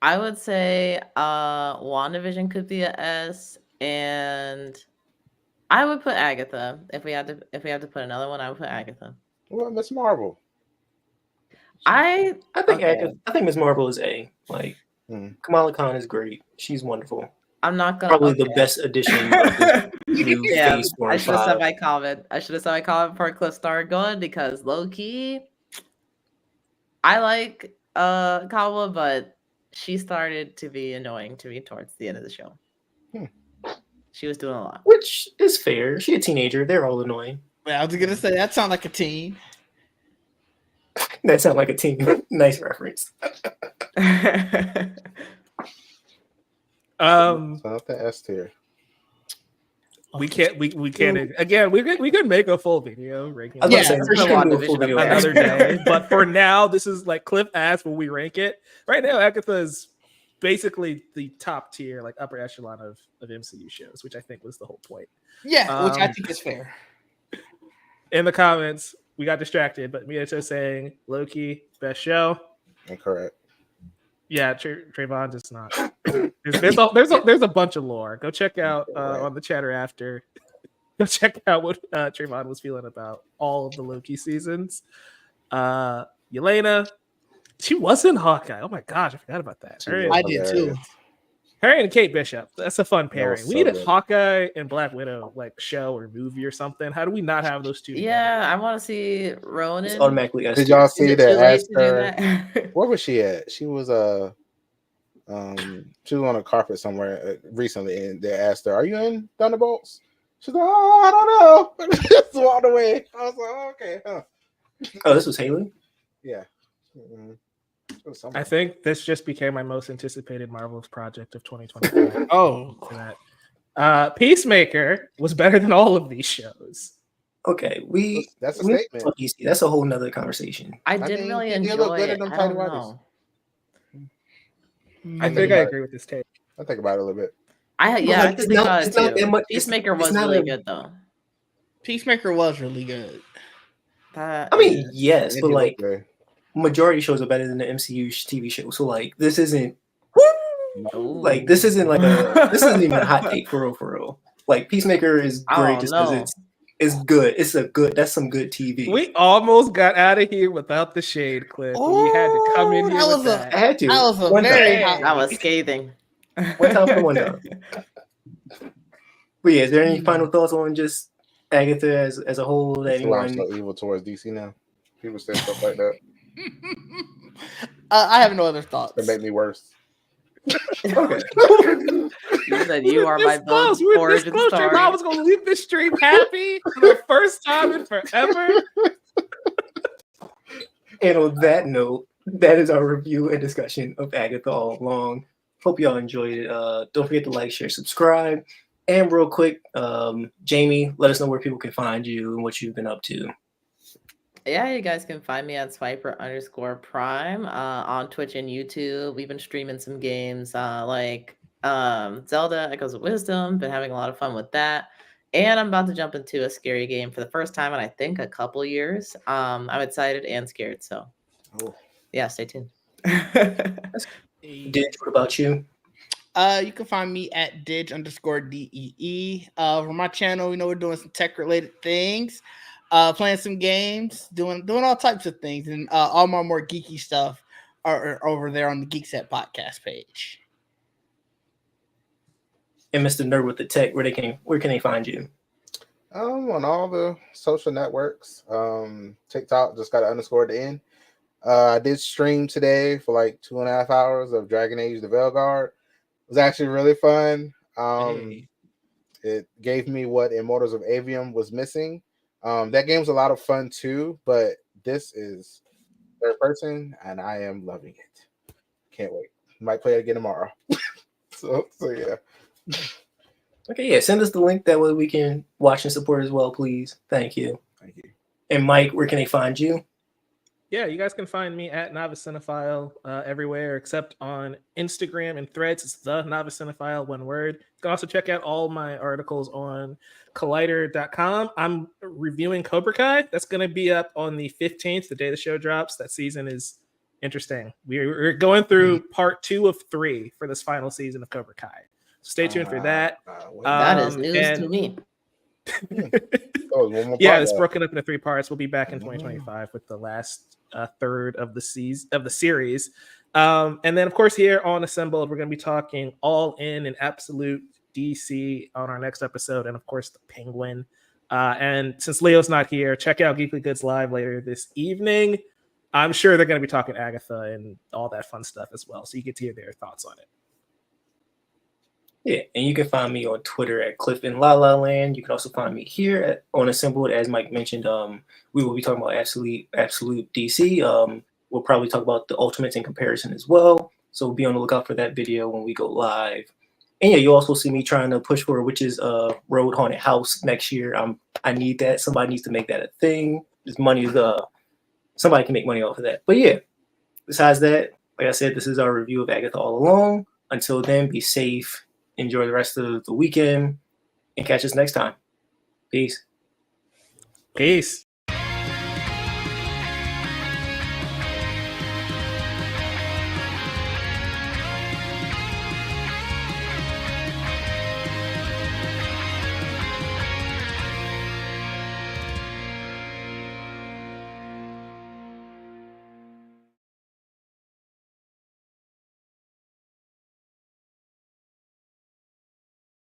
I would say WandaVision could be a S, and I would put Agatha. If we had to put another one, I would put Agatha. What about Miss Marvel? I I think Okay. Agatha. I think Miss Marvel is A. Like Hmm. Kamala Khan is great. She's wonderful. I'm not gonna. Probably the okay. best addition of this new Yeah, phase 4 I and should have said 5. my comment. I should have said my comment before Cliff started going because low key, I like Kawa, but she started to be annoying to me towards the end of the show. She was doing a lot. Which is fair. She a teenager. They're all annoying. Yeah, I was gonna say that sounds like a teen. That sounds like a teen. Nice reference. Something S tier. We can't again we could make a full video ranking I was Yeah, about to say, for we sure. can do a full video another after. day. But for now, this is like Cliff asked when we rank it. Right now, Agatha is basically the top tier, like upper echelon of MCU shows, which I think was the whole point. Yeah, which I think is fair. In the comments, we got distracted, but Miyacho saying Loki, best show. Incorrect. Yeah, Trayvon does not. There's a bunch of lore. Go check out on the chatter after. Go check out what Trayvon was feeling about all of the Loki seasons. Yelena, she was in Hawkeye. Oh my gosh, I forgot about that. I did too. Her and Kate Bishop. That's a fun pairing. We need a good. Hawkeye and Black Widow like show or movie or something. How do we not have those two? Yeah, I want to see Ronan. It's automatically S Did tier. y'all Is see it too that late to do Aster? that? Where was she at? She was she was on a carpet somewhere recently, and they asked her, "Are you in Thunderbolts?" She's like, "Oh, I don't know." Just walked away. I was like, oh, "Okay, huh?" Oh, this was Haley? Yeah. Mhm. It was I something. think this just became my most anticipated Marvel's project of 2025. Oh, For that. Peacemaker was better than all of these shows. Okay, That's a we- statement. That's a whole nother conversation. I I didn't mean, really they enjoy look good it. in them I tidy don't whities. know. I think I agree with this take. I think about it a little bit. I Like, I it's think not- about it's it not too. that much- Peacemaker it's was not really a- good though. Peacemaker was really good. That, I mean, yes, And but he like looked good. majority shows are better than the MCU TV show. So like this isn't like Ooh. this isn't like this isn't even a hot take for real. Like Peacemaker is I great don't just because know. it's good. That's some good TV. We almost got out of here without the shade clip. We had to come in Ooh, here that with was a- that. I had to. That was a One very time. hot. that was scathing. One time for one time. But yeah, is there any final thoughts on just Agatha as a whole that That's why I'm anyone so evil towards DC now. People say stuff like that I have no other thoughts. that make me worse. Okay. You said you are my This close. We were this origin close. story. Trayvon was going to leave this stream happy for the first time in forever. And on that note, that is our review and discussion of Agatha All Along. Hope y'all enjoyed it. Don't forget to like, share, subscribe. And real quick, Jamie, let us know where people can find you and what you've been up to. Yeah, you guys can find me at Swiper_Prime on Twitch and YouTube. We've been streaming some games like Zelda Echoes of Wisdom. Been having a lot of fun with that. And I'm about to jump into a scary game for the first time in I think a couple years. I'm excited and scared. So yeah, stay tuned. Did what about you? You can find me at dig_DEE. For my channel, we're doing some tech related things, playing some games, doing all types of things, and all my more geeky stuff are over there on the Geek Set podcast page. And Mr. Nerd with the Tech, where can they find you? On all the social networks. TikTok just got an underscore at the end. I did stream today for like 2.5 hours of Dragon Age the Veilguard. It was actually really fun. Hey. It gave me what Immortals of Avium was missing. That game was a lot of fun too, but this is third person and I am loving it. Can't wait. Might play it again tomorrow. so yeah. Okay, yeah, send us the link. That way we can watch and support as well, please. Thank you. Thank you. And Mike, where can they find you? Yeah, you guys can find me at Novice Cinephile everywhere except on Instagram and Threads. It's the Novice Cinephile, one word. You can also check out all my articles on Collider.com. I'm reviewing Cobra Kai. That's going to be up on the 15th, the day the show drops. That season is interesting. We're going through part 2 of 3 for this final season of Cobra Kai. Stay tuned for that. That is news and- to me. Yeah, it's broken up into 3 parts. We'll be back in 2025 with the last third of the series. And then, of course, here on Assembled, we're going to be talking all in and absolute DC on our next episode, and of course, the Penguin. And since Leo's not here, check out Geekly Goods Live later this evening. I'm sure they're going to be talking Agatha and all that fun stuff as well, so you get to hear their thoughts on it. Yeah, and you can find me on Twitter at Cliff in La La Land. You can also find me here on Assembled, as Mike mentioned. We will be talking about absolute DC. We'll probably talk about the Ultimates in comparison as well. So be on the lookout for that video when we go live. And yeah, you also see me trying to push for Witch's Road Haunted House next year. I need that. Somebody needs to make that a thing. This money is somebody can make money off of that. But yeah, besides that, like I said, this is our review of Agatha All Along. Until then, be safe. Enjoy the rest of the weekend and catch us next time. Peace. Peace.